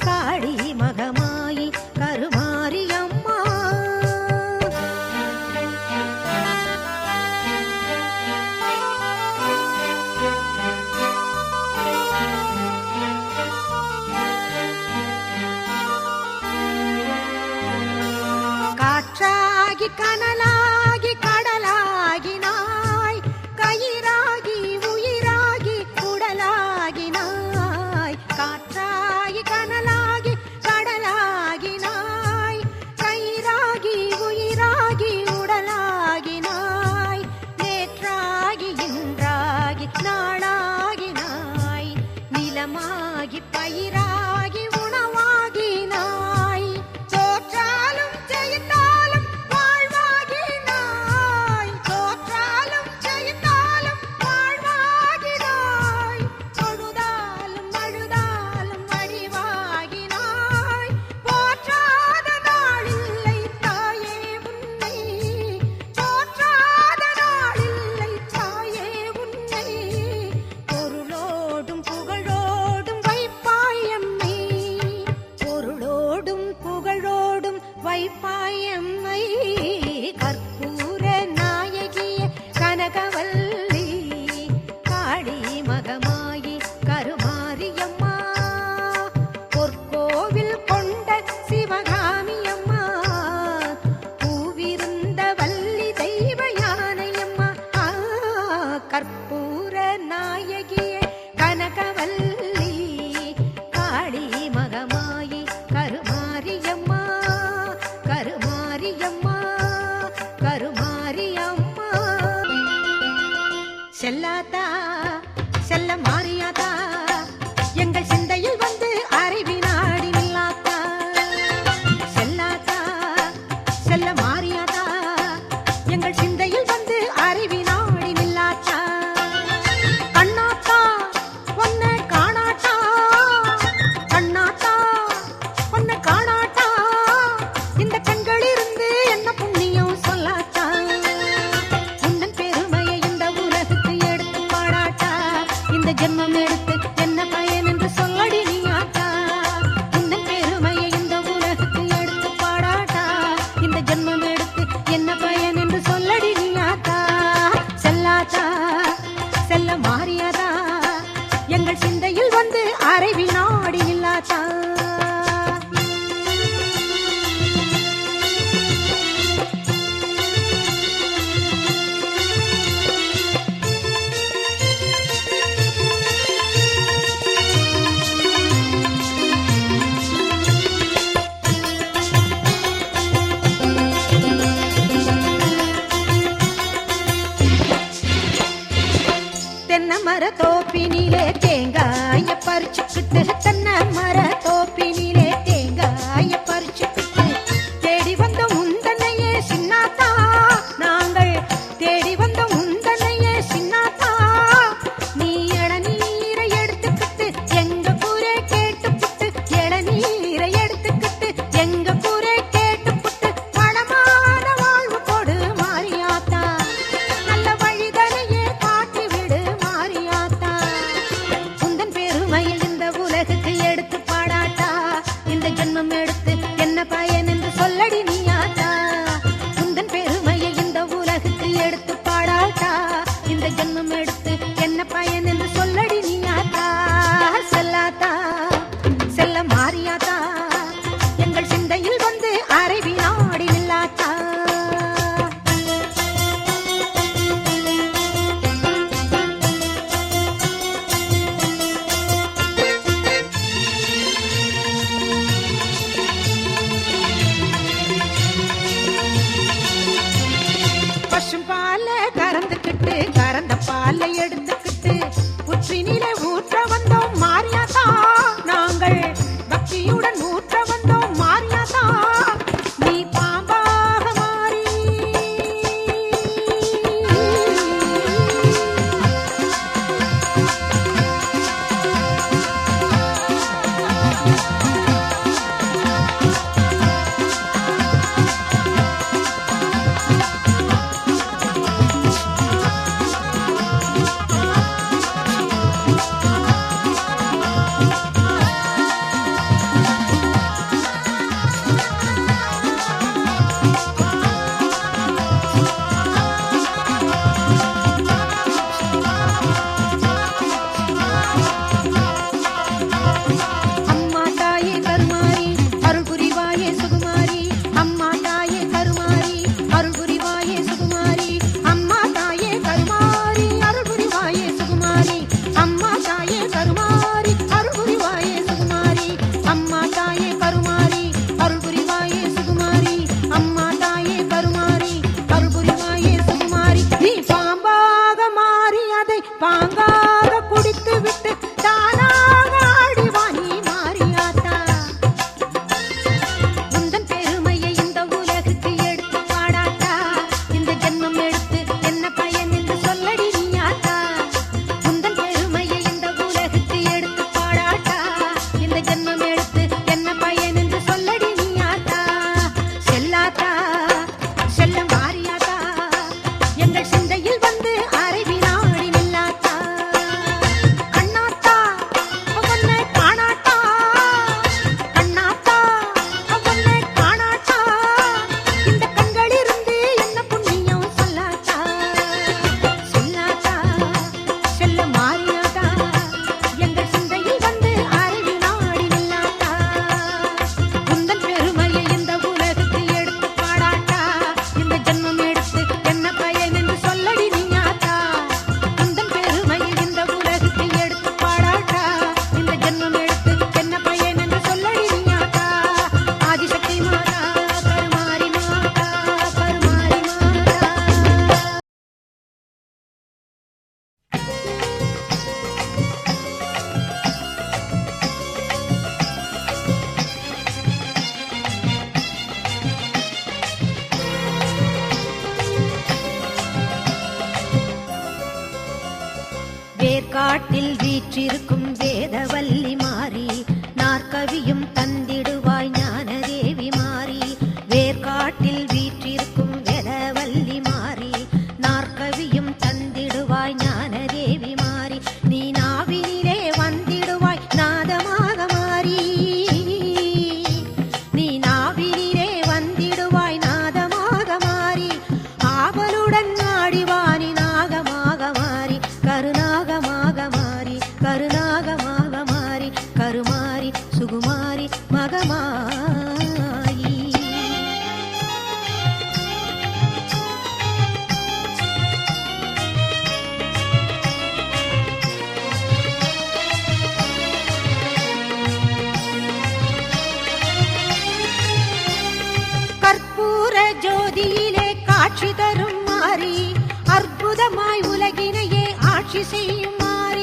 [SPEAKER 5] காளி மகமாயி கருமாரியம்மா. காற்றாகி கனலாகி கடலாகினாய் கயிறாகி உயிராகி உடலாகினாய். காற்றாகி கனலாகி கடலாகினாய் கயிறாகி உயிராகி உடலாகினாய். நேற்றாகி இன்றாகி நாளாகினாய் நிலமாகி பயிராகி உணவாகினாய். தோற்றாலும் ஜெயித்தாலும் வாழ்வாகினாய் தோற்றாலும் ஜெயித்தாலும் வாழ்வாகினாய். தொழுதாலும் அழுதாலும் வடிவாகினாய். போற்றாத நாளில்லை தாயே உன்னை போற்றாத நாளில்லை தாயே உன்னை. பொருளோடும் புகழோடும் வைப்பாயம்மை பொருளோடும் புகழோடும் வைப்பாயம்மை கற்பூர நாயகியே கனகவல்லி காளி மகமாயி கருமாரியம்மா பொற்கோவில் கொண்ட சிவகாமி அம்மா பூவிருந்த வள்ளி தெய்வ யானையம்மா கற்பூர நாயகியே கனகவல்லி காளி மகமாயி கருமாரியம்மா கருமாரியம்மா கருமாரியம்மா. செல்லாத்தா செல்ல மாறியாத்தா எங்கள் சிந்தையில் வந்து அறிவினாடி நில்லாத்தா. செல்லாத்தா செல்ல மாறியாத்தா எங்கள் சிந்தையில் வந்து அறிவினாடி நில்லாத்தா. கண்ணாத்தா உன்னை காணாட்டா கண்ணாத்தா உன்னை காணாட்டா இந்த கண்களிலிருந்து என்ன புண்ணியம் சொல்லாத்தா. உன்னன் பெருமையை இந்த உலகுக்கு எடுத்து பாடாட்டா இந்த ஜென்மம் எடுத்து என்ன பயன் என்று சொல்லடி நீயாட்டா. உன்னன் பெருமையை இந்த உலகுக்கு எடுத்து பாடாட்டா இந்த ஜென்மம் எடுத்து என்ன பயன் என்று சொல்லடி நீ மர தோப்பினிலே தேங்காய பறிச்சுக்கிட்டு தென்னை மர தோப்பினிலே தேங்காய பறிச்சுக்கிட்டு தேடி வந்த உந்தனையே சின்னாத்தா நாங்கள் தேடி வந்த உந்தனையே சின்னாத்தா நீ இளநீரை எடுத்துக்கிட்டு எங்க கூரை கேட்டுப்புட்டு இளநீரை எடுத்துக்கிட்டு எங்க கூரை கேட்டுப்புட்டு வளமான வாழ்வு கொடு மாரியாத்தா நல்ல வழிதனையே காட்டி விடு மாரியாத்தா உந்தன் பெருமையில் இந்த உலகுக்கு எடுத்து பாடாட்டா இந்த ஜென்மம் எடுத்து என்ன பயன் என்று சொல்லடி நீயாத்தா உந்தன் பெருமையை இந்த உலகுக்கு எடுத்து பாடாட்டா இந்த ஜென்மம் எடுத்து என்ன பயன் என்று சொல்லடி நீயாத்தா செல்லாத்தா செல்ல மாறியாத்தா எங்கள் சிந்தையில் வந்து அரைவி நாடி நில்லாத்தா பசும் பால கறந்துக்கிட்டு கறந்த பாலை எடுத்துக்கிட்டு புற்றினிலே ஊற்ற வந்தோம் மாரியாத்தா நாங்கள் பக்தியுடன் ஊற்ற வந்தோம் மாரியாத்தா நீ பாம்பாக மாறி அம்மா தாயே கருமாரி அருள் புரிவாயே சுகுமாரி அம்மா தாயே கருமாரி அருள் புரிவாயே சுகுமாரி அம்மா தாயே கருமாரி அருள் புரிவாயே சுகுமாரி அம்மா தாயே கருமாரி அருள் புரிவாயே சுகுமாரி அம்மா தாயே கருமாரி அருள் புரிவாயே சுகுமாரி அம்மா தாயே கருமாரி அருள் புரிவாயே சுகுமாரி நீ பாம்பாக மாறி அதை பாங்காக குடித்து விட்டு தானாக ஆடிவா நீ மாறியாத்தா உந்தன் பெருமையை இந்த உலகுக்கு எடுத்து பாடாத்தா இந்த ஜென்மம் எடுத்து என்ன பயன் என்று சொல்லடி நீயாத்தா உந்தன் பெருமையை இந்த உலகுக்கு எடுத்து பாடாட்டா இந்த ஜென்மம் எடுத்து என்ன பயன் என்று சொல்லடி நீயாத்தா செல்லாத்தா செல்ல மாறியாத்தா எங்கள் சிந்தையில் வந்து அரைவி நாடி நில்லாத்தா கண்ணாத்தா அவனை காணாட்டா கண்ணாத்தா அவனை காணாட்டா இந்த கண்களிலிருந்து என்ன புண்ணியம் சொல்லாத்தா சொல்லாத்தா செல்ல மாறியாத்தா எங்கள் சிந்தையில் வந்து அரைவி நாடி நில்லாத்தா உந்தன் பெருமையை இந்த உலகுக்கு எடுத்து பாடாட்டா இந்த ஜென்மம் எடுத்து என்ன பயன் என்று சொல்லடி நீயாத்தா உந்தன் பெருமையை இந்த உலகுக்கு எடுத்து பாடாட்டா இந்த ஜென்மம் எடுத்து என்ன பயன் என்று சொல்லடி நீயாத்தா ஆதிசக்தி மாதா கருமாரி மாதா கருமாரி மாதா வேர்காட்டில் வீற்றிருக்கும் வேதவல்லி மாறி நாற்கவியும் தந்திடுவாய் ஞானதேவி மாறி வேர்காட்டில் வீற்றிருக்கும் வேதவல்லி மாறி நாற்கவியும் தந்திடுவாய் ஞானதேவி மாறி நீ நாவினிலே வந்திடுவாய் நாதமாக மாறி நீ நாவினிலே வந்திடுவாய் நாதமாக மாறி ஆவலுடன் ஆடிவானி நாகமாக மாறி கருநாகமாக மாறி கருநாகமாக மாறி கருமாரி சுகுமாரி மகமாயி கற்பூர ஜோதியிலே காட்சி தரும் மாறி அற்புதமாய் உலகினையே ஆட்சி செய்யும் மாறி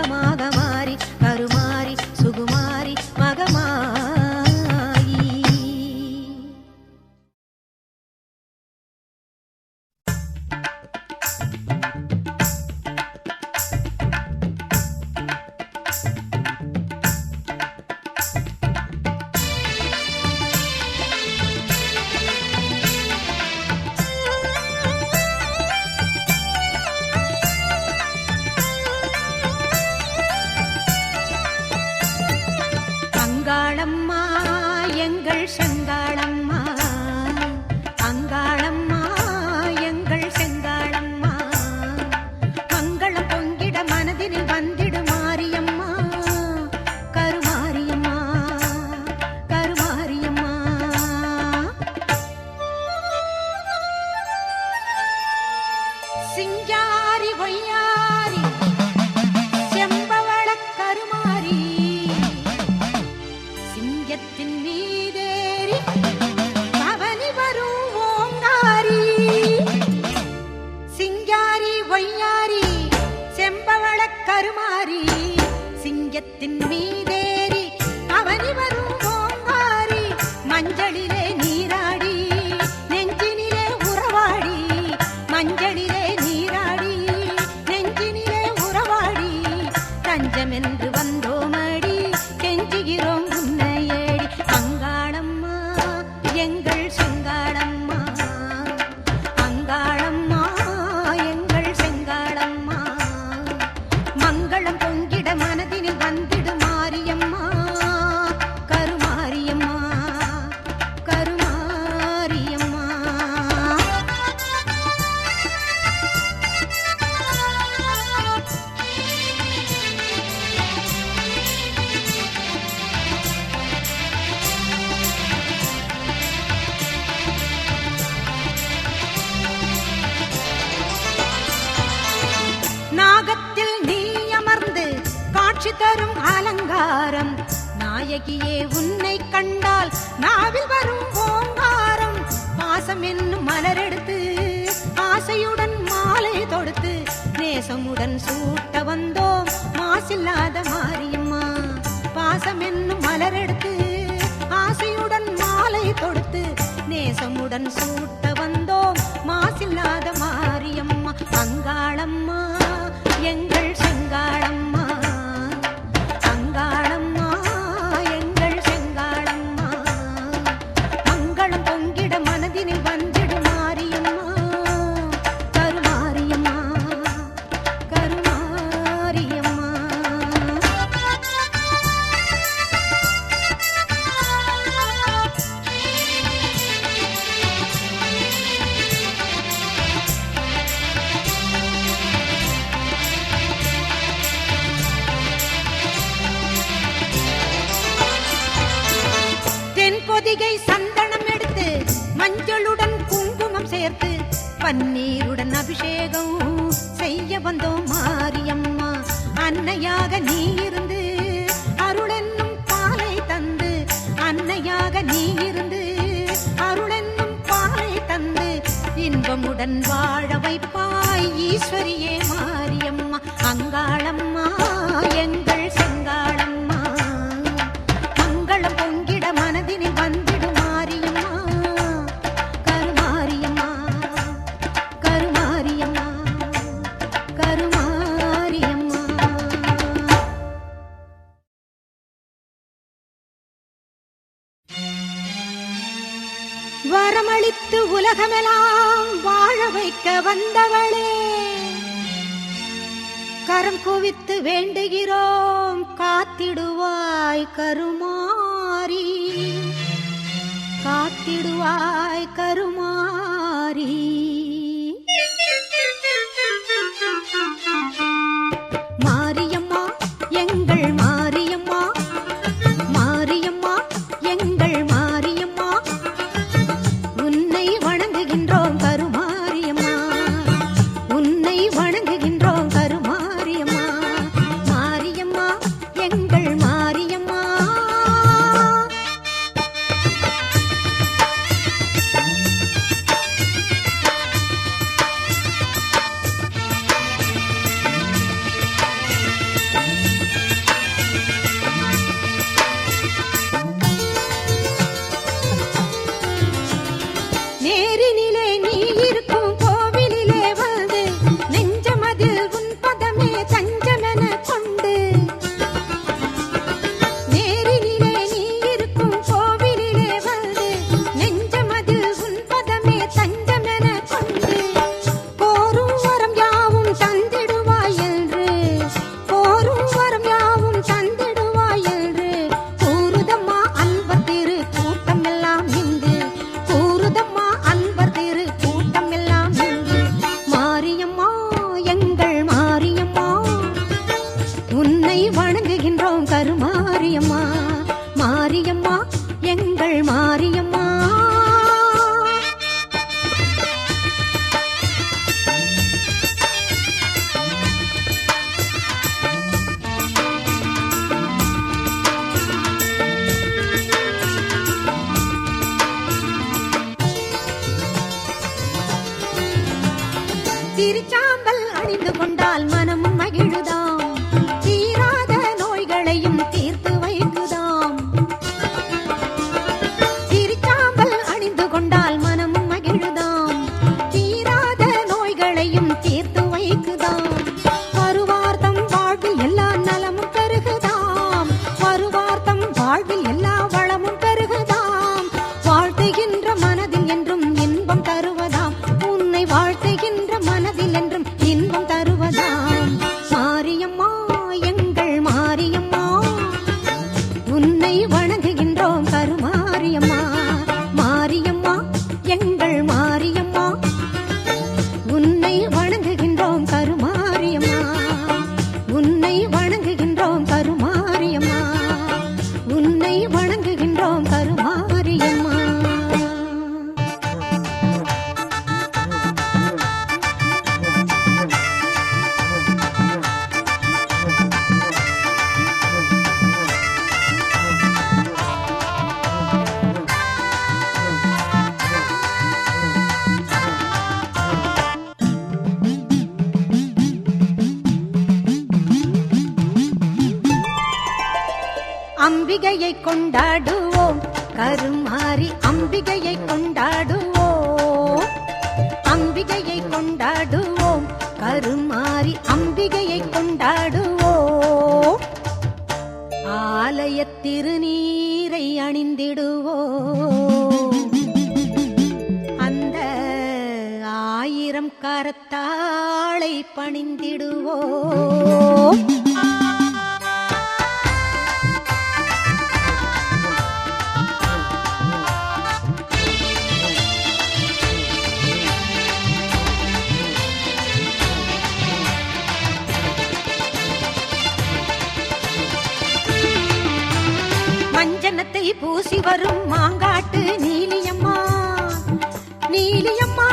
[SPEAKER 5] சுகமாக மாறி கருமாறி சுகுமாரி மகமாயி. அங்காளம்மா எங்கள் செங்காளம்மா, அங்காளம்மா எங்கள் செங்காளம்மா, மங்களம் பொங்கிட மனதினில் வந்திடு மாரியம்மா கருமாரியம்மா கருமாரியம்மா. சிங்காரி பொய்யாரி செம்பவள கருமாரி, சிங்கத்தின் மீதேறி பவனி வரும் ஓங்காரி. சிங்காரி ஒய்யாரி செம்பவள கருமாரி, சிங்கத்தின் மீதேறி பவனி வரும் ஓங்காரி. மஞ்சளிலே நீராடி நெஞ்சினிலே உறவாடி, மஞ்சளிலே நீராடி நெஞ்சினிலே உறவாடி. தஞ்சமென்று வந்தோமடி கெஞ்சுகிறோம் உன்னையேடி. அங்காளம்மா எங்கள் செங்காளம்மா, அங்காளம்மா எங்கள் செங்காளம்மா, மங்களம் பொங்கிட மனதினில் வந்திடு மாரியம்மா கருமாரியம்மா கருமாரியம்மா. நாகத்தில் நீ அமர்ந்து காட்சி தரும் அலங்காரம், நாயகியே உன்னை கண்டால் நாவில் வரும் ஓங்காரம். பாசம் என்னும் மலரெடுத்து ஆசையுடன் மாலை தொடுத்து நேசமுடன் சூட்ட வந்தோம் மாசில்லாத மாரியம்மா. பாசம் என்னும் மலரெடுத்து ஆசையுடன் மாலை தொடுத்து நேசமுடன் சூட்ட வந்தோம் மாசில்லாத மாரியம்மா. அங்காளம்மா எங்கள் செங்காளம்மா, அங்காளம்மா எங்கள் செங்காளம்மா, மங்களம் பொங்கிட மனதினில் வந்திடு மாரியம்மா கருமாரியம்மா கருமாரியம்மா. தென்பொதிகை சந்தனம் எடுத்து மஞ்சளுடன் குங்குமம் சேர்த்து பன்னீருடன் அபிஷேகம் செய்ய வந்தோம் மாரியம்மா. அன்னையாக நீ இருந்து அருளென்னும் பாலை தந்து, அன்னையாக நீ இருந்து அருளென்னும் பாலை தந்து இன்பமுடன் வாழ வைப்பாய் ஈஸ்வரியே மாரியம்மா. அங்காளம்மா எங்கள் செங்காளம்மா, மங்களம் பொங்கிட மனதினில் வந்திடு மாரியம்மா கருமாரியம்மா கருமாரியம்மா கருமாரியம்மா. வரமளித்து உலகமெல்லாம் வாழ வைக்க வந்தவளே, கரம் குவித்து வேண்டுகிறோம் காத்திடுவாய் கருமாரி, காத்திடுவாய் கருமாரி. மாரியம்மா எங்கள் மாரியம்மா, மாரியம்மா எங்கள் மாரியம்மா, உன்னை வணங்குகின்றோம் கருமாரியம்மா, உன்னை வணங்குகின்றோம் கருமாரியம்மா. மாரியம்மா எங்கள் மாரியம்மா. உன்னை வணங்குகின்றோம் கருமாரியம்மா. மாரியம்மா எங்கள் மாரியம்மா. திருச்சாம்பல் அணிந்து கொண்டால் மனமும் மகிழுதாம். தீராத நோய்களையும் தீர்த்து வைக்குதாம். திருச்சாம்பல் அணிந்து கொண்டால் மனமும் மகிழுதாம். தீராத நோய்களையும் தீர்த்து வைக்குதாம். வருவார்த்தம் வாழ்வில் எல்லா நலமும் பெருகுதாம். வருவார்த்தம் வாழ்வில் எல்லா வளமும் பெருகுதாம். வாழ்த்துகின்ற மனதில் என்றும் இன்பம் தருவதாம். உன்னை வாழ்த்துகின்ற மனதில் என்றும் இன்பம் தருவதாம். மாரியம்மா எங்கள் மாரியம்மா. உன்னை வணங்குகின்றோம் கருமாரியம்மா. மாரியம்மா எங்கள் மாரியம்மா. உன்னை வணங்குகின்றோம் கருமாரியம்மா. உன்னை வணங்குகின்றோம் கருமாரியம்மா. உன்னை வணங்குகின்றோம் கருமாரியம்மா. அம்பிகையை கொண்டாடுவோம் கருமாரி. அம்பிகையை கொண்டாடுவோம். அம்பிகையை கொண்டாடுவோம் கருமாரி. அம்பிகையை கொண்டாடுவோம். ஆலய திருநீரை அணிந்திடுவோம். அந்த 1000 கரத்தாளை பணிந்திடுவோம். மஞ்சனத்தை பூசி வரும் மாங்காட்டு நீலியம்மா. நீலியம்மா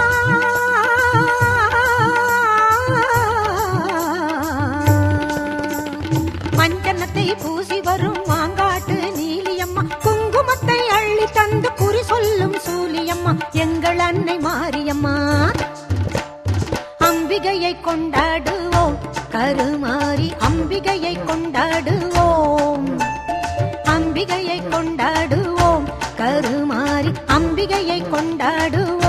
[SPEAKER 5] மஞ்சனத்தை பூசி வரும் மாங்காட்டு நீலியம்மா. குங்குமத்தை அள்ளி தந்து குறி சொல்லும் சூலியம்மா எங்கள் அன்னை மாரியம்மா. அம்பிகையை கொண்டாடுவோம் கருமாரி. அம்பிகையை கொண்டாடுவோம். அம்பிகையை கொண்டாடுவோம் கருமாரி. அம்பிகையை கொண்டாடுவோம்.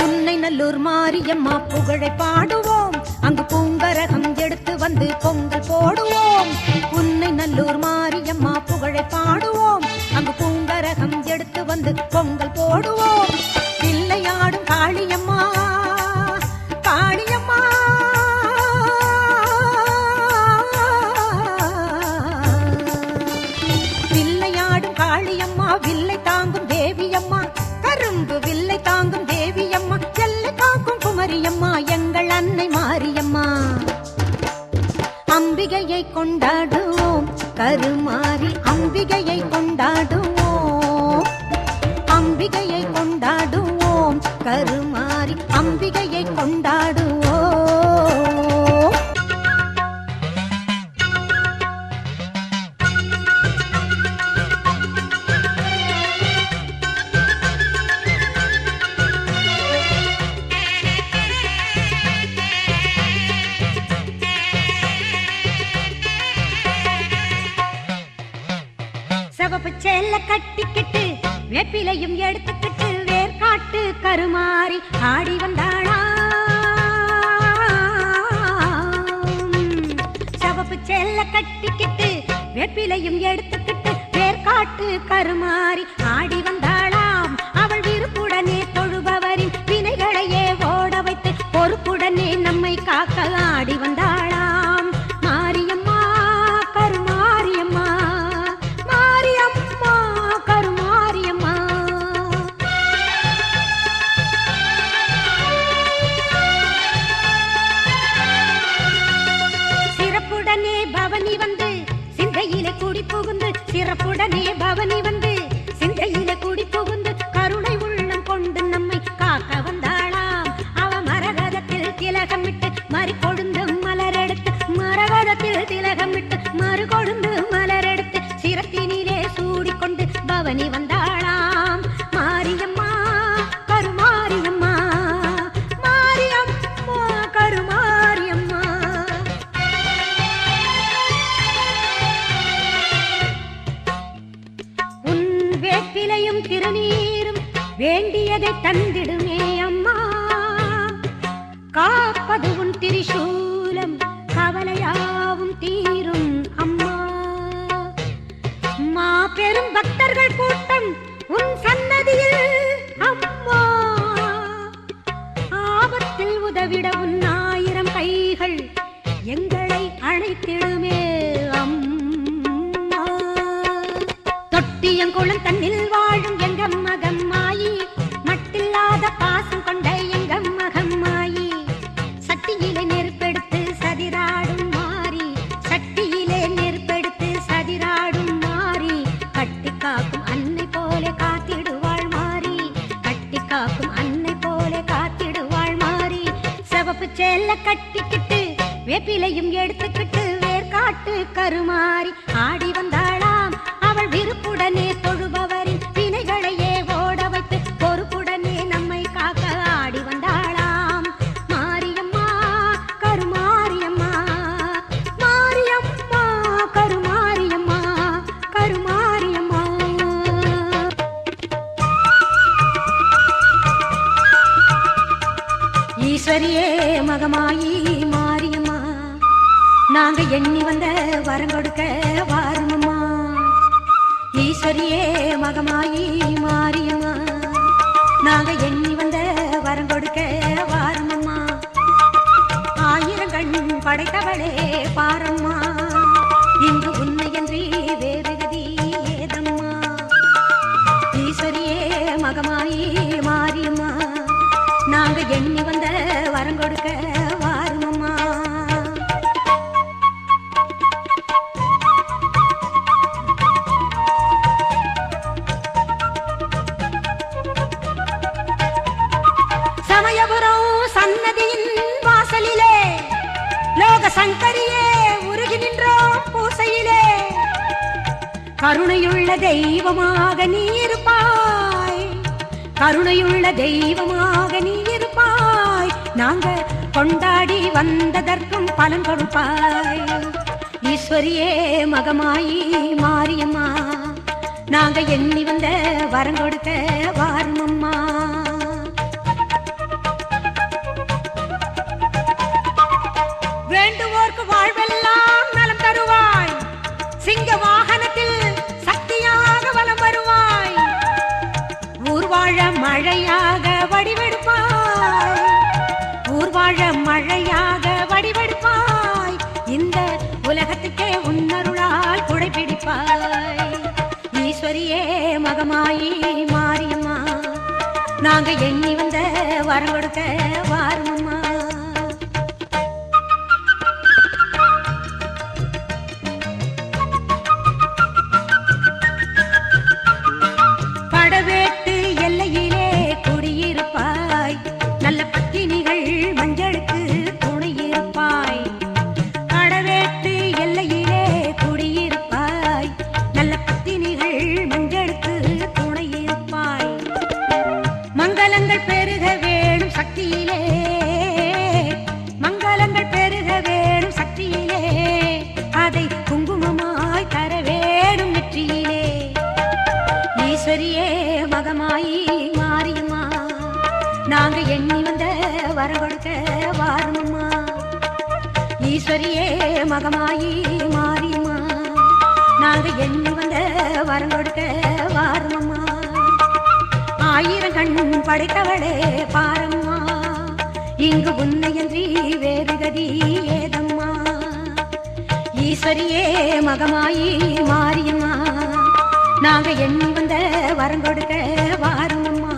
[SPEAKER 5] உன்னை நல்லூர் மாரியம்மா புகழை பாடுவோம். அங்கு பூங்கரகம் எடுத்து வந்து பொங்கல் போடுவோம். உன்னை நல்லூர் மாரியம்மா புகழை பாடுவோம். அங்கு பூங்கரகம் எடுத்து வந்து பொங்கல் போடுவோம். பிள்ளையாடும் காளியம்மா. காளியம்மா பிள்ளையாடும் காளியம்மா. வில்லை தாங்கும் தேவியம்மா. கரும்பு வில்லை தாங்கும் தேவியம்மா. எல்லை காக்கும் குமரியம்மா எங்கள் அன்னை மாரியம்மா. அம்பிகையை கொண்டாடுவோம் கருமாரி. அம்பிகையை கொண்டாடுவோம். அம்பிகையை கொண்டாடுவோம் கருமாரி. அம்பிகையை கொண்டாடுவோம். சிவப்பு சேல கட்டிக்கிட்டு வேப்பிலையும் எடுத்துக்கிட்டு வேர்காட்டு கருமாரி ஆடி வந்தாளா. சிவப்பு சேல கட்டிக்கிட்டு வேப்பிலையும் எடுத்துக்கிட்டு வேர்காட்டு கருமாரி ஆடி வந்தாளாம். அவள் விருப்புடனே தொழுபவரின் வினைகளையே ஓட வைத்து பொறுப்பு காக்க ஆடி வந்தாளாம் மாரியம்மா கருமாரியம்மா மாரியம்மா கருமாரியம்மா. சிறப்புடனே பவனி வந்து சிந்தையிலே கூடி புகுந்து சிறப்புடனே பவனி வந்து சிந்தையிலே கூடி புகுந்து கருணை உள்ளம் கொண்டு நம்மை காக்க வந்தாளாம். அவ மரகதத்தில் திலகமிட்டு மறு கொழுந்து மலரெடுத்து மரகதத்தில் திலகமிட்டு மறு கொழுந்து மலரெடுத்து சிரத்தினிலே சூடிக்கொண்டு பவனி வந்தாளாம் மாரியம்மா கருமாரியம்மா மாரியம்மா கருமாரியம்மா. உன் வேப்பிலையும் திருநீரும் வேண்டியதை தந்திடுமே அம்மா. காப்பது உன் திரிசூலம் கவலையாவும் தீரும் அம்மா. மாபெரும் பக்தர்கள் கூட்டம் உன் சன்னதியில் அம்மா. ஆபத்தில் உதவிட உன் 1000 கைகள் எங்களை அழைத்திடுமே அம்மா. தொட்டியங்குளம் தன்னில் வாழும் எங்க மகம்மாயி மட்டில்லாத பாசம் கொண்ட எங்க மகம்மாயி. சட்டியிலே நெருப்பெடுத்து சதிராடும் மாறி சட்டியிலே நெருப்பெடுத்து சதிராடும் மாறி கட்டி காக்கும் அன்னை போல காத்திடுவாள் மாறி கட்டி காக்கும் அன்னை போல காத்திடுவாள் மாறி. சிவப்பு சேல கட்டிக்கிட்டு வேப்பிலையும் எடுத்துக்கிட்டு வேர்காட்டு கருமாறி ஆடி வந்தாளாம். அவள் விருப்புடனே தொழுபவரின் வினைகளையே ஓட வைத்து பொறுப்புடனே நம்மை காக்க ஆடி வந்தாளாம் மாரியம்மா கருமாரியம்மா மாரியம்மா கருமாரியம்மா கருமாரியம்மா. ஈஸ்வரியே மகமாயி மாரியம்மா நாங்க எண்ணி வந்த வரம் கொடுக்க வாருமம்மா. ஈஸ்வரியே மகமாயி மாரியம்மா நாங்க எண்ணி வந்த வரம் கொடுக்க வாருமம்மா. 1000 கண் படைத்தவளே பாரம்மா இங்கு உன்னையன்றி வேறு கதி ஏதம்மா. ஈஸ்வரியே மகமாயி மாரியம்மா நாங்க எண்ணி வந்த வரம் கொடுக்க வாருமம்மா. சமயபுரம் சன்னதியின் வாசலிலே லோக சங்கரியே உருகி நின்றோம் பூசையிலே. கருணையுள்ள தெய்வமாக நீ இருப்பாய் கருணையுள்ள தெய்வமாக நீ இருப்பாய். நாங்க கொண்டாடி வந்ததற்கும் பலன் கொடுப்பாய். ஈஸ்வரியே மகமாயி மாரியம்மா நாங்க எண்ணி வந்த வரம் கொடுக்க வாருமம்மா. வேண்டுவோர்க்கு வாழ்வெல்லாம் நலம் தருவாய். சிங்க வாகனத்தில் சக்தியாக வலம் வருவாய். ஊர்வாழ மழையாக வடிவெடுப்பாய் ஊர்வாழ மழையாக வடிவெடுப்பாய். இந்த உலகத்துக்கே உன்னருளால் குடைபிடிப்பாய். ஈஸ்வரியே மகமாயி மாரியம்மா நாங்க எண்ணி வந்த வரம் கொடுக்க வாருமம்மா. படவேட்டு எல்லையிலே குடியிருப்பாய். நல்ல பத்தினிகள் மஞ்சளுக்கு துணையிருப்பாய். படவேட்டு எல்லையிலே குடியிருப்பாய். நல்ல பத்தினிகள் மஞ்சளுக்கு துணையிருப்பாய். மங்களங்கள் பெருக வேணும் சக்தியிலே மங்களங்கள் பெருக வேணும் சக்தியிலே. அதை குங்குமமாய் தர வேணும் நெற்றியிலே. ஈஸ்வரியே மகமாயி மாரியம்மா நாங்க எண்ணி வந்த வரம் கொடுக்க வாருமம்மா. ஈஸ்வரியே மகமாயி மாரியம்மா நாங்க எண்ணி வந்த வரம் கொடுக்க வாருமம்மா. 1000 கண் படைத்தவளே பாரம்மா இங்கு உன்னையன்றி வேறு கதி ஏதம்மா. ஈஸ்வரியே மகமாயி மாரியம்மா, நாங்க எண்ணி வந்த வரம் கொடுக்க வாருமம்மா.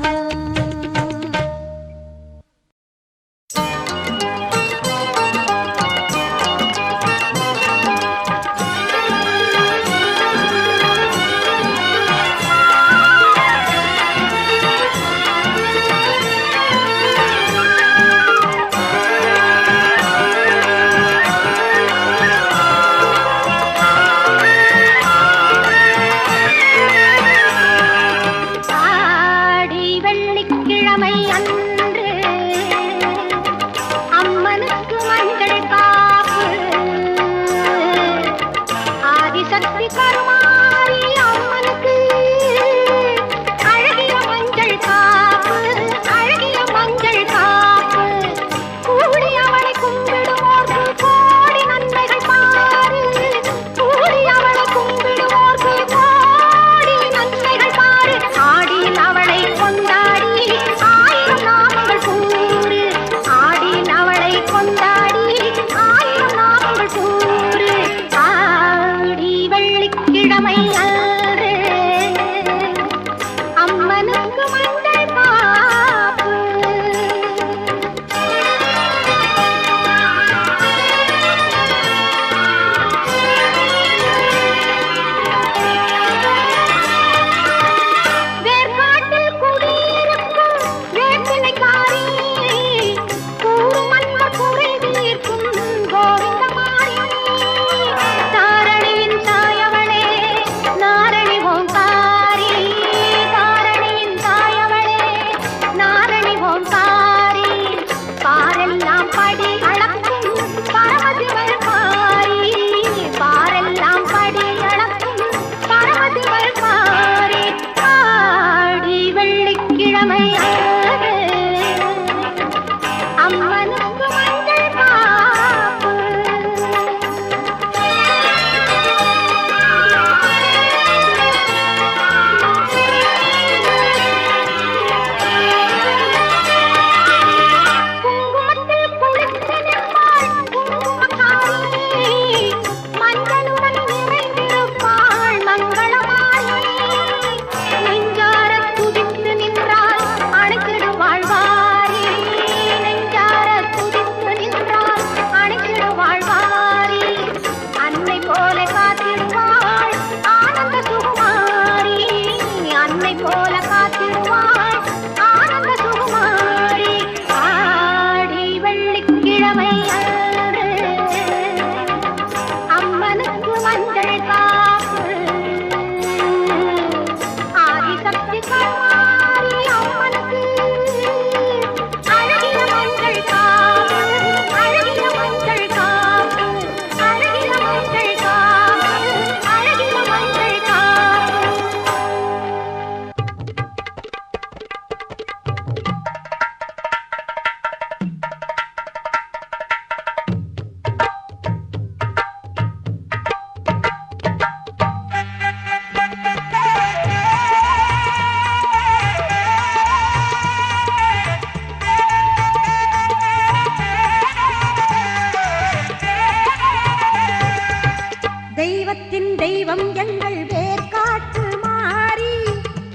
[SPEAKER 5] தெய்வம் எங்கள் வேர்காட்டு மாறி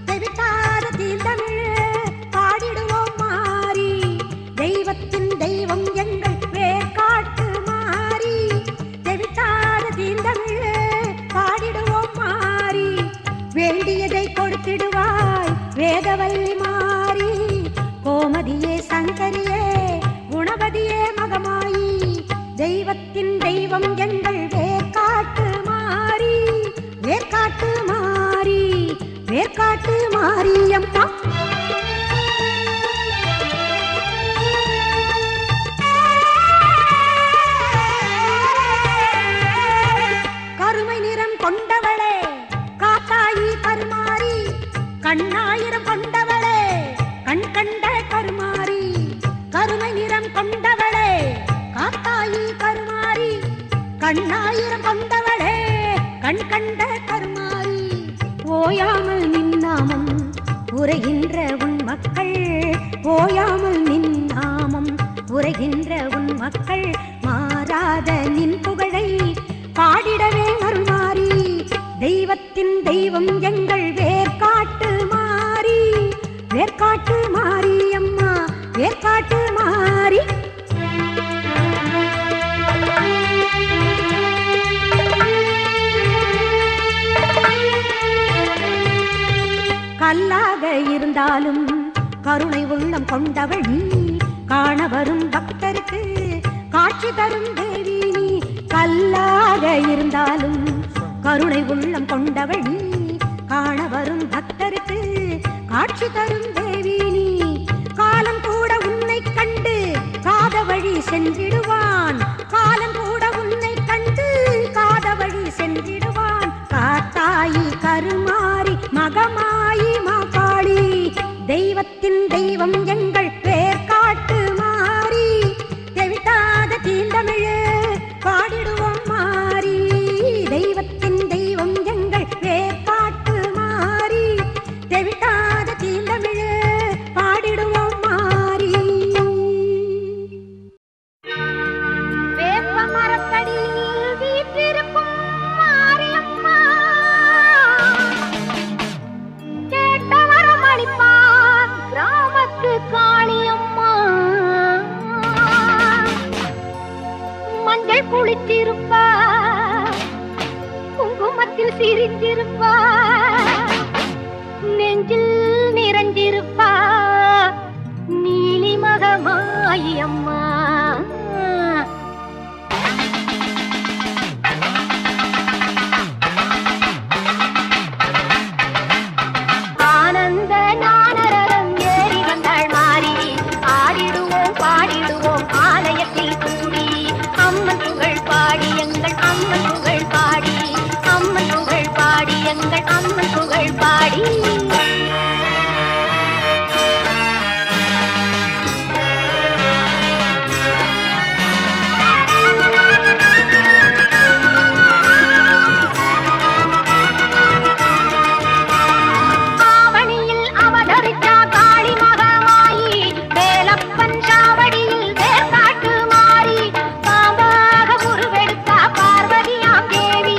[SPEAKER 5] தெவிட்டாத தீர்த்தமிழ் பாடிடுவோம் மாறி. தெய்வத்தின் தெய்வம் எங்கள் வேர்காட்டு மாறி தெவிட்டாத தீர்த்தமிழ் பாடிடுவோம் மாறி. வேண்டியதை கொடுத்திடுவாய் வேதவல்லி மாறி. கோமதியே சங்கரியே குணவதியே மகமாயி. தெய்வத்தின் தெய்வம் எங்கள் வேர்காட்டு மாறி வேர்காட்டு மாறி வேர்காட்டு மாரியம்மா. கருமை நிறம் கொண்டவளே காத்தாயி கருமாரி. கண்ணாயிரம் கொண்டவளே கண் கண்ட கருமாரி. கருமை நிறம் கொண்டவளே காத்தாயி கருமாரி. கண்ணாயிரம் கொண்டவளே கண் கண்ட கருமாரி. ஓயாமல் நின்னாமம் உரைகின்ற உன் மக்கள். ஓயாமல் நின்னாமம் உரைகின்ற உன் மக்கள் மாறாத நின் புகழை பாடிடவே அருள்மாறி. தெய்வத்தின் தெய்வம் எங்கள் வேர்காட்டு மாறி, வேர்காட்டு மாறி அம்மா, வேர்காட்டு மாறி. கல்லாக இருந்தாலும் கருணை உள்ளம் கொண்டவள் நீ, காண வரும் பக்தருக்கு காட்சி தரும் தேவி நீ. கல்லாக இருந்தாலும் கருணை உள்ளம் கொண்டவள் நீ, காண வரும் பக்தருக்கு காட்சி தரும் தேவி நீ. காலம் கூட உன்னை கண்டு காத வழி சென்றிடுவான், காலம் கூட உன்னை கண்டு காத வழி சென்றிடுவான். காத்தாயி கருமாறி மகமாயி மாகாளி, தெய்வத்தின் தெய்வம் எங்கள் வேர்காட்டு மாறி. தெவிட்டாத தீந்தமிழே பாடிடுவோம் மாறி, தெய்வத்தின் தெய்வம் எங்கள் வேர்காட்டு மாறி. தெவிட்டாத தீந்தமிழே பாடிடுவோம் மாறி. வேப்ப மரத்தடியில் வீற்றிருக்கும் மாரியம்மா, கேட்ட வரம் அளிப்பார் கிராமத்து காளியம்மா. மஞ்சள் குளித்திருப்பா, குங்குமத்தில் சிரித்திருப்பா, நெஞ்சில் நிறைஞ்சிருப்பா நீலி மகமாயி அம்மா. ஆனந்த ஞானரதம் ஏறி வந்தாள் மாறி, ஆடிடுவோம் பாடிடுவோம் ஆலயத்தில் கூடி. அம்மன் புகழ் பாடி எங்கள் அம்மன் புகழ் பாடி, அம்மன் புகழ் பாடி எங்கள் அம்மன் புகழ் பாடி. ஆவணியில் அவதரித்தா காளி மகமாயி, வேலப்பன் சாவடியில் வேர்காட்டு மாறி. பாம்பாக உருவெடுத்தா பார்வதியாம் தேவி,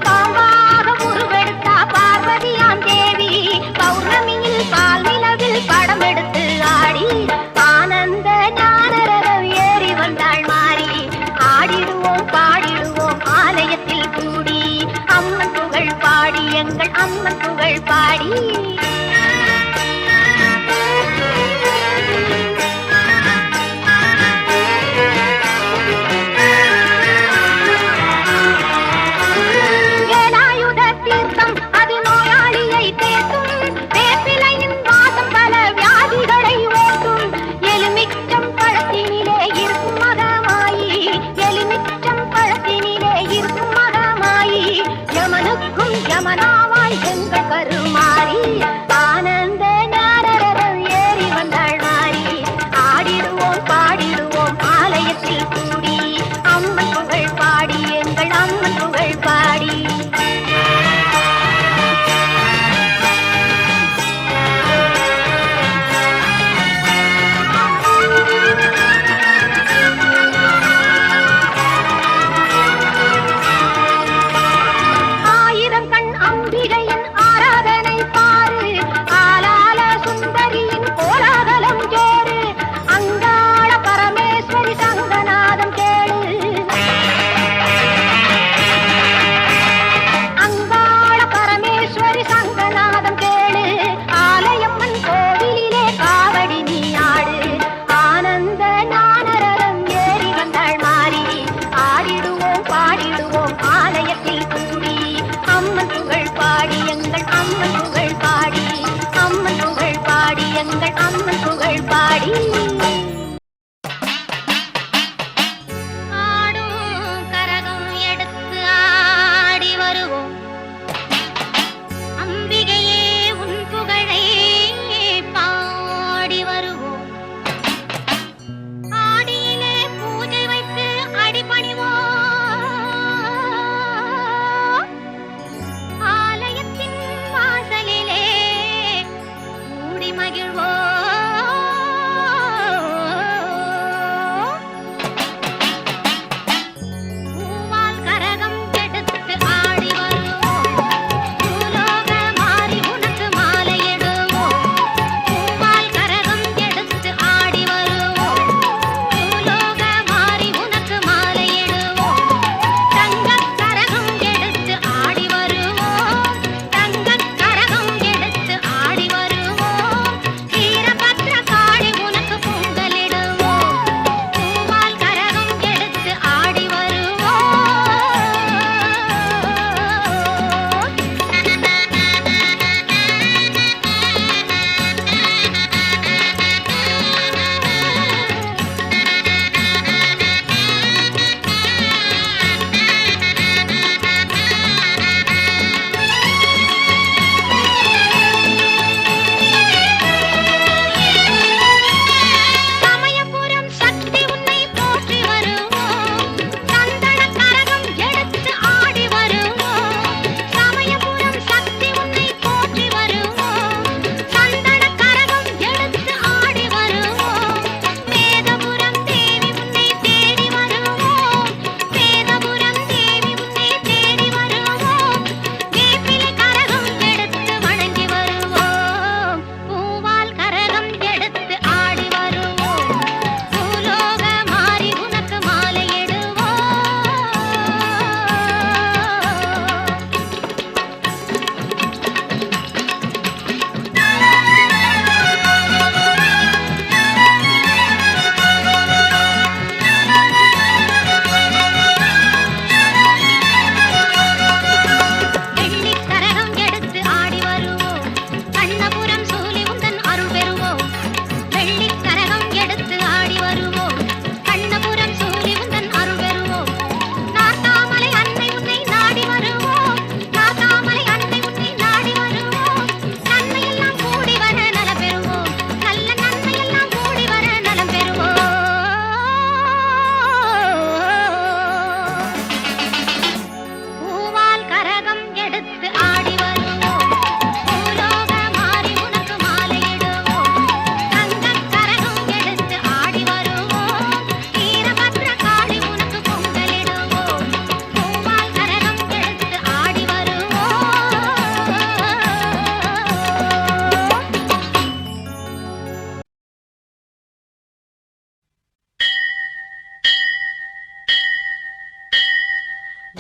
[SPEAKER 5] பாம்பாக உருவெடுத்தா பார்வதியாம் தேவி. பௌர்ணமியில் பால் நிலவில் படம் எடுத்து ஆடி, ஆனந்த ஞானரதம் ஏறி வந்தாள் மாறி. ஆடிடுவோம் பாடிடுவோம் ஆலயத்தில் கூடி, அம்மன் புகழ் பாடி எங்கள் அம்மன் புகழ் பாடி. வேலாயுத தீர்த்தம் அது நோயாளியை தேற்றும், வேப்பிலையின் வாசம் பல வியாதிகளை ஓட்டும். எலுமிச்சம் பழத்தினிலே இருக்கும் மகமாயி, எலுமிச்சம் பழத்தினிலே இருக்கும் மகமாயி. யமனுக்கும் யமனாவாய் எங்கள் கருமாறி.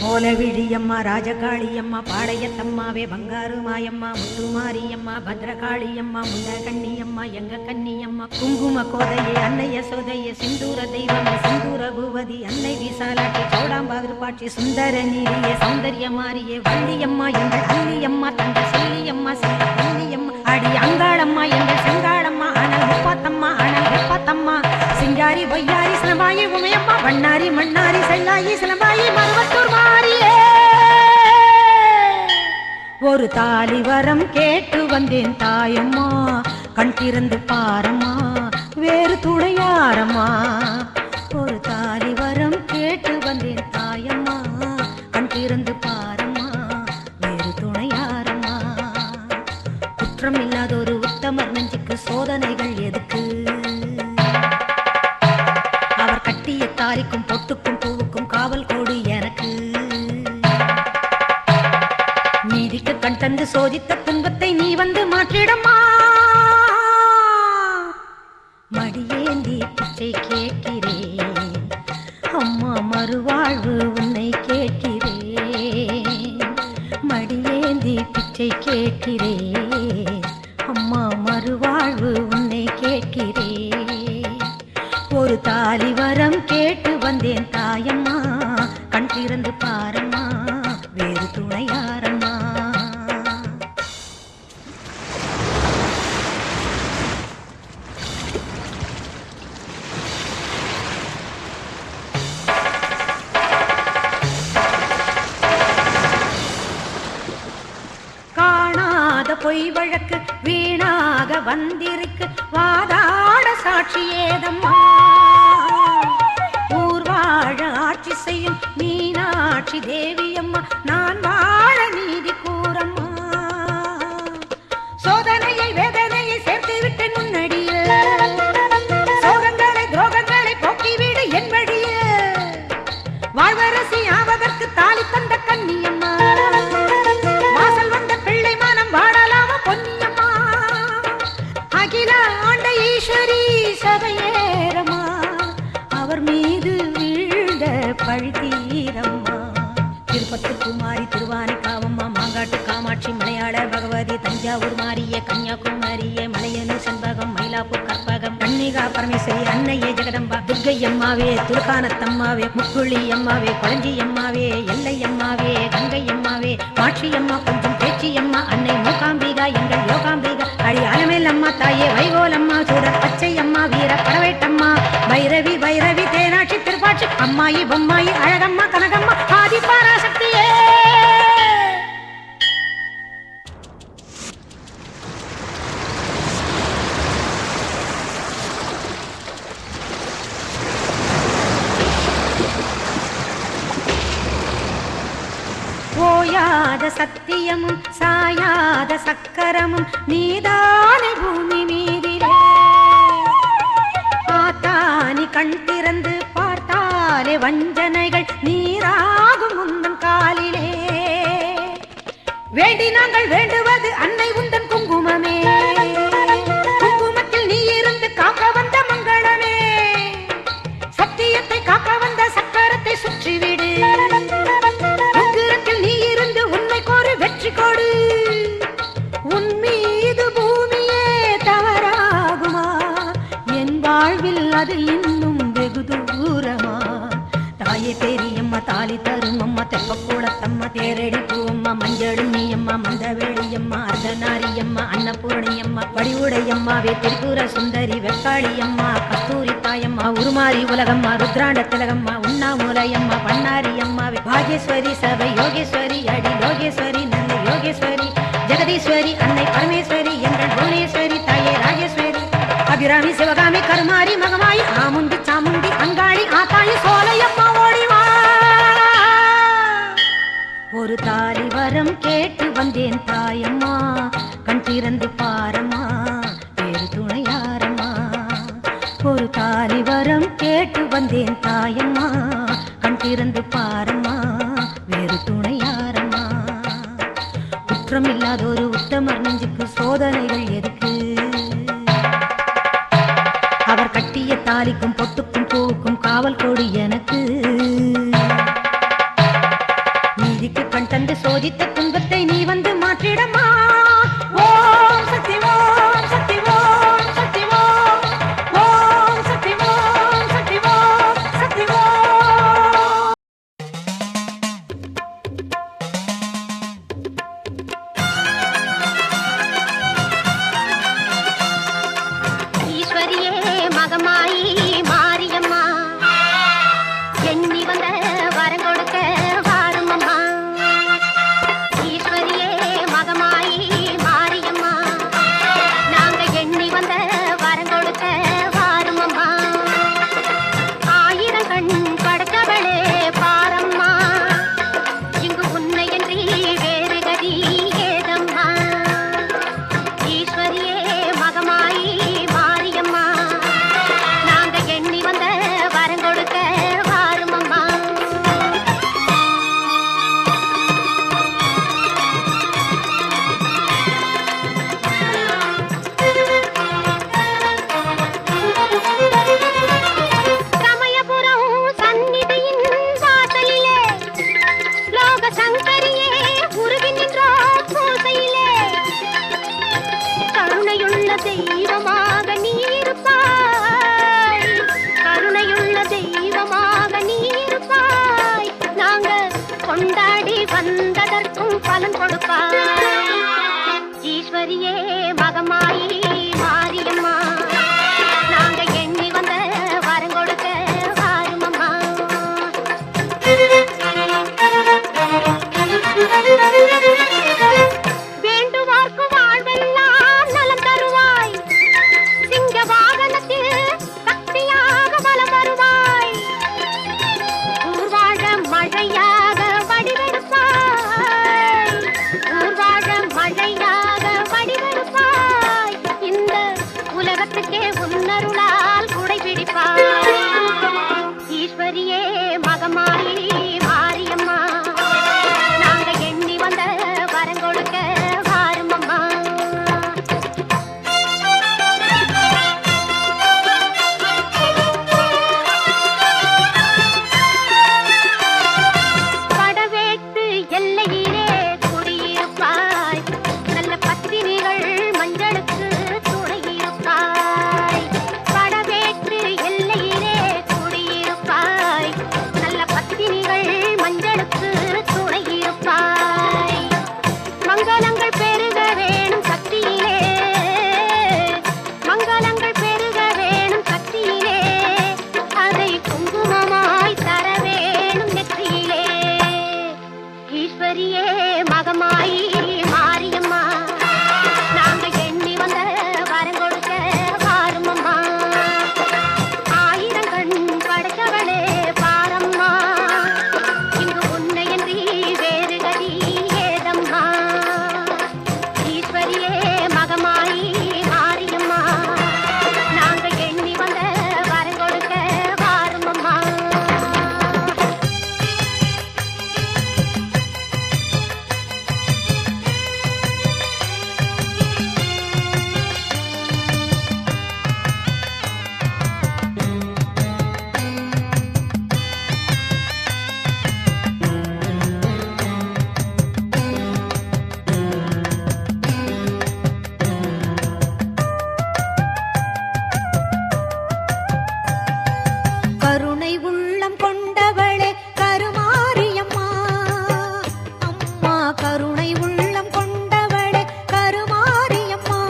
[SPEAKER 5] கோலவிழியம்மா ராஜகாளியம்மா பாளையத்தம்மாவே பங்காரு மாயம்மா முத்துமாரியம்மா பத்ரகாளியம்மா முண்ட கண்ணியம்மா எங்க கண்ணியம்மா குங்கும கோதையே அன்னைய சோதைய சிந்தூர தெய்வமே சிந்தூர பூவதி அன்னை விசாலாட்டி சௌடாம்பாவிரு பாட்சி சுந்தர நீரியே சௌந்தர்ய மாரியே வள்ளியம்மா எங்கள் அல்லியம்மா தங்க செல்லியம்மா செல்ல கண்ணியம்மா அடி அங்காளம்மா எங்கள் செங்காளம்மா அனல் முப்பாத்தம்மா அனல் முப்பாத்தம்மா சிங்காரி பொய்யாரி சிலம்பாயி உமையம்மா வண்ணாரி மண்ணாரி செல்லாயி சிலம்பாயி மருவத்தூர் மாரியே ஒரு தாலி வரம் கேட்டு வந்தேன் தாயம்மா கண் திறந்து பாரம்மா வேறு துணையாரம்மா ஒரு தாலி வரம் கேட்டு வந்தேன் தாயம்மா கண் திறந்து பாரம்மா வேறு துணையாரம்மா குற்றம் இல்லாத ஒரு உத்தமர் நெஞ்சுக்கு சோதனைகள் எதுக்கு அவர் கட்டிய தாலிக்கும் பொட்டுக்கும் பூவுக்கும் காவல் கோடு எனக்கு நீதிக்கு கண் தந்து சோதித்த துன்பத்தை நீ வந்து மாற்றிடமா மடியேந்தி பிச்சை கேட்கிறேன் அம்மா மறுவாழ்வு உன்னை கேட்கிறேன் மடியேந்தி பிச்சை கேட்கிறேன் அம்மா மறுவாழ்வு உன்னை கேட்கிறேன் ஒரு தாலி வரம் கேட்டு வந்தேன் தாயம்மா கண் திறந்து பாரம்மா வேறு துணையாரம்மா காணாத பொய் வழக்கு வீணாக வந்திருக்கு வாதாட சாட்சி ஏதம்மா ஊர் வாழ ஆட்சி செய்யும் மீனாட்சி தேவியம்மா நான் வாழ நீதி கூறம்மா சோதனையை வேதனையை சேர்த்து விட்டு முன்னடியே சோகங்களை துரோகங்களை போக்கிவிடு என் வழியே வாழ்வரசி ஆவதற்கு தாலி தந்த கன்னியம்மா வாசல் வந்த பிள்ளை மானம் வாழலாம பொன்னியம்மா அகில ஆண்ட ஈஸ்வரி சபையேரம்மா அவர் மீது வீழ்ந்த பழித்தீரம்மா திருப்பத்து குமாரி திருவானைக்காவம்மா மாங்காட்டு காமாட்சி மலையாள பகவதி தஞ்சாவூர் மாரிய கன்னியாகுமரியே மலையனூர் செண்பகம் மயிலாப்பூர் கற்பகம் கன்னிகா பரமேஸ்வரி அன்னையே ஜெகதம்பா துர்க்கை அம்மாவே துர்கானத்தம்மாவே முக்குழி அம்மாவே கொளஞ்சி அம்மாவே எல்லை அம்மாவே கங்கை அம்மாவே மாட்சி அம்மா கொஞ்சம் பேச்சி அம்மா அன்னை மூகாம்பிகா எங்கள் யோகாம்பிகா அடி அலமேல் அம்மா தாயே வைகோலம்மா சூடர் பச்சை அம்மா வீர படவேட்டம்மா பைரவி பைரவி தேனாட்சி திருப்பாட்சி அம்மாயி பொம்மாயி அழகம்மா கனகம்மா ஆதி பராசக்தியே ஓயாத சத்தியமும் சாயாத சக்கரமும் நீதானே பூமி மீதிலே ஆத்தானி கண் திறந்து பார்த்தாலே வஞ்சனைகள் நீராகும் உந்தன் காலிலே வேண்டி நாங்கள் வேண்டுவது அன்னை உந்தன் குங்குமமே குங்குமத்தில் நீ இருந்து காக்க வந்த மங்களமே சத்தியத்தை காக்க வந்த சக்கரத்தை சுற்றிவிடு உக்கிரத்தில் நீ இருந்து உண்மை கோரு வெற்றி கொடு உன் மீது பூமியே தவறாகுமா என் வாழ்வில் அது இன்னும் வெகு தூரமா தாயே பெரியம்மா தாலி தரும் அம்மா தெப்பக்கூடத்தம்மா தேரடி பூவம்மா மஞ்சளும் நீயம்மா மந்தவேளியம்மா அர்த்தநாரியம்மா அன்னபூரணியம்மா வடிவுடையம்மாவே திரிபுர சுந்தரி வெக்காளியம்மா கஸ்தூரி தாயம்மா உருமாரி உலகம்மா ருத்ராண்ட திலகம்மா உண்ணாமூலையம்மா பண்ணாரியம்மாவே பாகேஸ்வரி சபை யோகேஸ்வரி அடி லோகேஸ்வரி நல்ல யோகேஸ்வரி ஜெகதீஸ்வரி அன்னை பரமேஸ்வரி எங்கள் புவனேஸ்வரி தாயே ராஜேஸ்வரி அபிராமி சிவகாமி கருமாரி மகமாயி ஆமுண்டி சாமுண்டி அங்காளி ஆத்தாயி சோலையம்மா ஓடிவா ஒரு தாலி வரம் கேட்டு வந்தேன் தாயம்மா கண் திறந்து பாரம்மா வேறு துணையாரம்மா ஒரு தாலி வரம் கேட்டு வந்தேன் தாயம்மா கண் திறந்து பாரம்மா வேறு துணையாரம்மா குற்றம் இல்லாத ஒரு உத்தமர் நெஞ்சுக்கு சோதனைகள் எதுக்கு அவர் கட்டிய தாலிக்கும் பொட்டுக்கும் பூவுக்கும் காவல் கோடு எனக்கு சோதித்த துன்பத்தை நீ வந்து மாற்றிடமா. ஓம் சக்தி ஓம் சக்தி ஓம் சக்தி ஓம் ஓம் சக்தி ஓம் சக்தி ஓம் சக்தி ஓம்.
[SPEAKER 6] ஈஸ்வரியே மகமாயி மாரியம்மா, எண்ணி வந்த வரம் கொடுக்க வாரும் அம்மா. ஈஸ்வரியே மகமாயி மாரியம்மா, நாங்க எண்ணி வந்த வரம் கொடுக்க வாரும் அம்மா. ஆயிரம் கண் படைத்தவளே பாரம்மா, இங்கு உன்னை என்று வேறு கதி ஏதம்மா. ஈஸ்வரியே மகமாயி மாரியம்மா, நாங்க எண்ணி வந்த வரம் கொடுக்க வாரும் அம்மா. சமயபுரம் சந்நிதியின் வாசலிலே லோக சங்கரியே உருகி நின்றோம் பூசையிலே. கருணையுள்ள தெய்வமாக நீ இருப்பாய், கருணையுள்ள தெய்வமாக நீ இருப்பாய். நாங்க கொண்டாடி வந்ததற்கும் பலன் கொடுப்பாய். ஈஸ்வரியே மகமாயி மாரியம்மா, நாங்க எண்ணி வந்த வரம் கொடுக்க வாரும் அம்மா. வேண்டுவார்க்கு வாழ்வெல்லாம் நலம் தருவாய், சிங்க வாகனத்தில் சக்தியாக வலம் வருவாய். ஊர்வாழ மழையாக வடிவெடுப்பாய், ஊர்வாழ மழையாக வடிவெடுப்பாய். இந்த உலகத்துக்கே உன்னருளால் குடை பிடிப்பாய். ஈஸ்வரியே மகமாயி மாரியம்மா, நாங்க எண்ணி வந்த வரம் கொடுக்க வாரும் அம்மா. படவேட்டு எல்லையிலே குடியிருப்பாய், நல்ல பத்தினிகள் மஞ்சளுக்கு துணையிருப்பாய். படவேட்டு எல்லையிலே குடியிருப்பாய், நல்ல பத்தினிகள் மஞ்சளுக்கு துணையிருப்பாய். மங்களங்கள் பெருக வேணும் சக்தியிலே, மங்களங்கள் பெருக வேணும் சக்தியிலே. அதை குங்குமமாய் தர வேணும் நெற்றியிலே. ஈஸ்வரியே மகமாயி மாரியம்மா, நாங்க எண்ணி வந்த வரம் கொடுக்க வாரும் அம்மா. ஆயிரம் கண் படைத்தவளே பாரம்மா, இங்கு உன்னை என்று வேறு கதி ஏதம்மா. ஈஸ்வரியே மகமாயி மாரியம்மா, நாங்க எண்ணி வந்த வரம் கொடுக்க வாரும் அம்மா.
[SPEAKER 5] கருணை உள்ளம் கொண்டவளே கருமாரியம்மா, அம்மா கருணை உள்ளம் கொண்டவளே கருமாரியம்மா.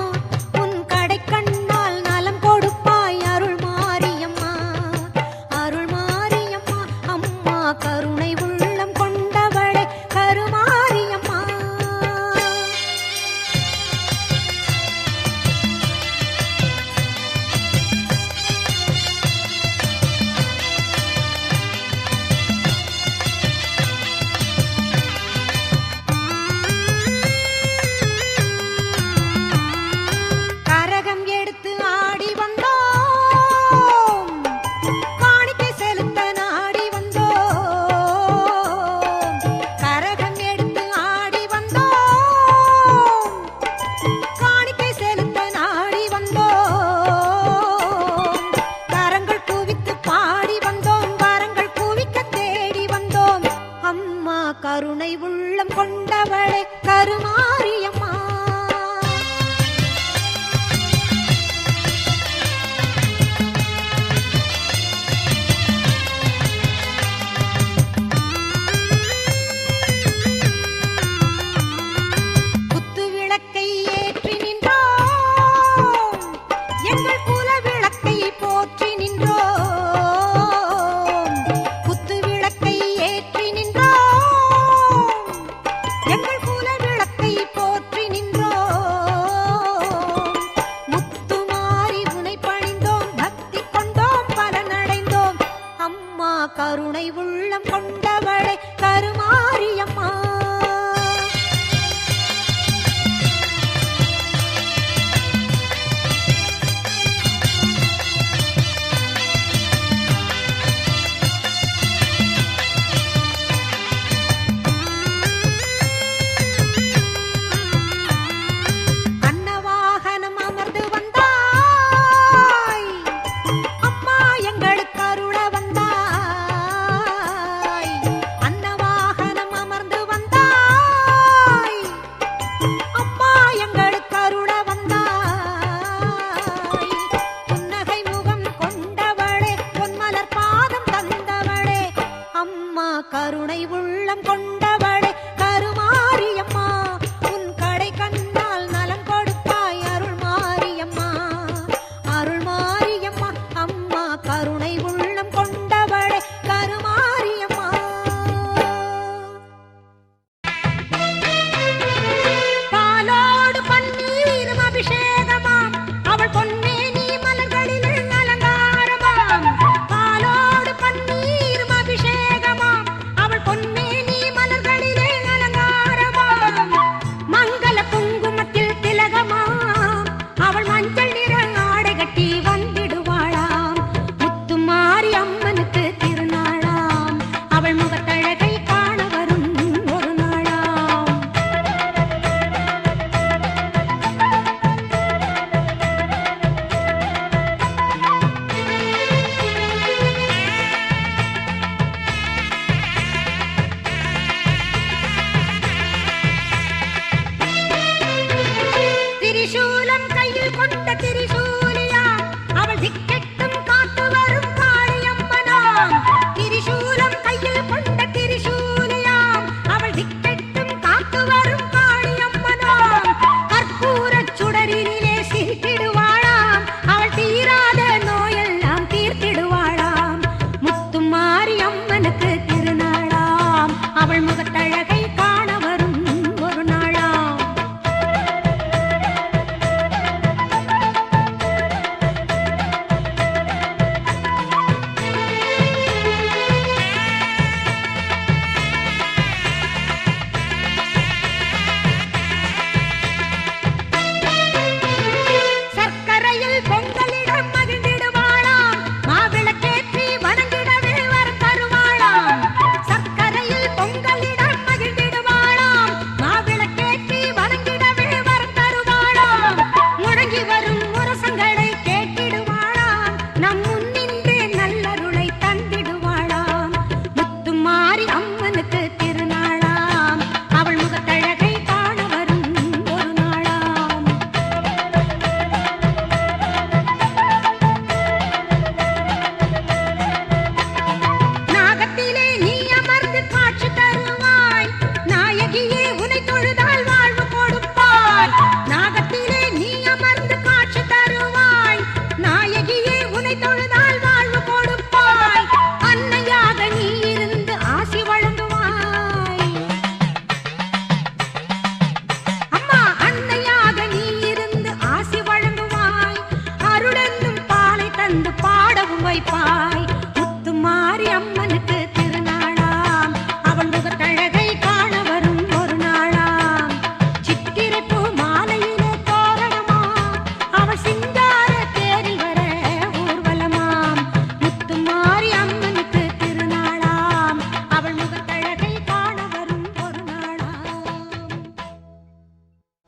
[SPEAKER 5] உன் கடை கண்ணால் நலம் கொடுப்பாய் அருள் மாரியம்மா, அருள் மாரியம்மா. அம்மா கருணை உள்ளம் கொண்டவளே கருமாரியம்மா. கரகம் எடுத்து ஆடி வந்தோம், காணிக்கை செலுத்த நாடி வந்தோம். கரகம் எடுத்து ஆடி வந்தோம், காணிக்கை செலுத்த நாடி வந்தோம். கரங்கள் குவித்து பாடி வந்தோம், வரங்கள் குவிக்க தேடி வந்தோம். அம்மா கருணை உள்ள உள்ளம் கொண்டவளே கருமாரியம்மா. குத்து விளக்கை ஏற்றி நின்றோம், எங்கள் குல விளக்கை போற்றி நின்றோம். குத்து விளக்கை ஏற்றி நின்றோம், எங்கள் குல விளக்கை போற்றி நின்றோம். முத்துமாரி உனை பணிந்தோம், பக்தி கொண்டோம், பலனடைந்தோம். அம்மா கருணை உள்ளம் கொண்டவளே கருமாரியம்மா. அன்னவாகனம் அமர்ந்து வந்தாய், அம்மா எங்களுக்கு அருள வந்தாய். அன்னவாகனம் அமர்ந்து வந்தாய், அம்மா எங்களுக்கு அருள வந்தாய். புன்னகை முகம் கொண்டவளே, பொன்மலர் பாதம் தந்தவளே, அம்மா கருணை உள்ளம் கொண்ட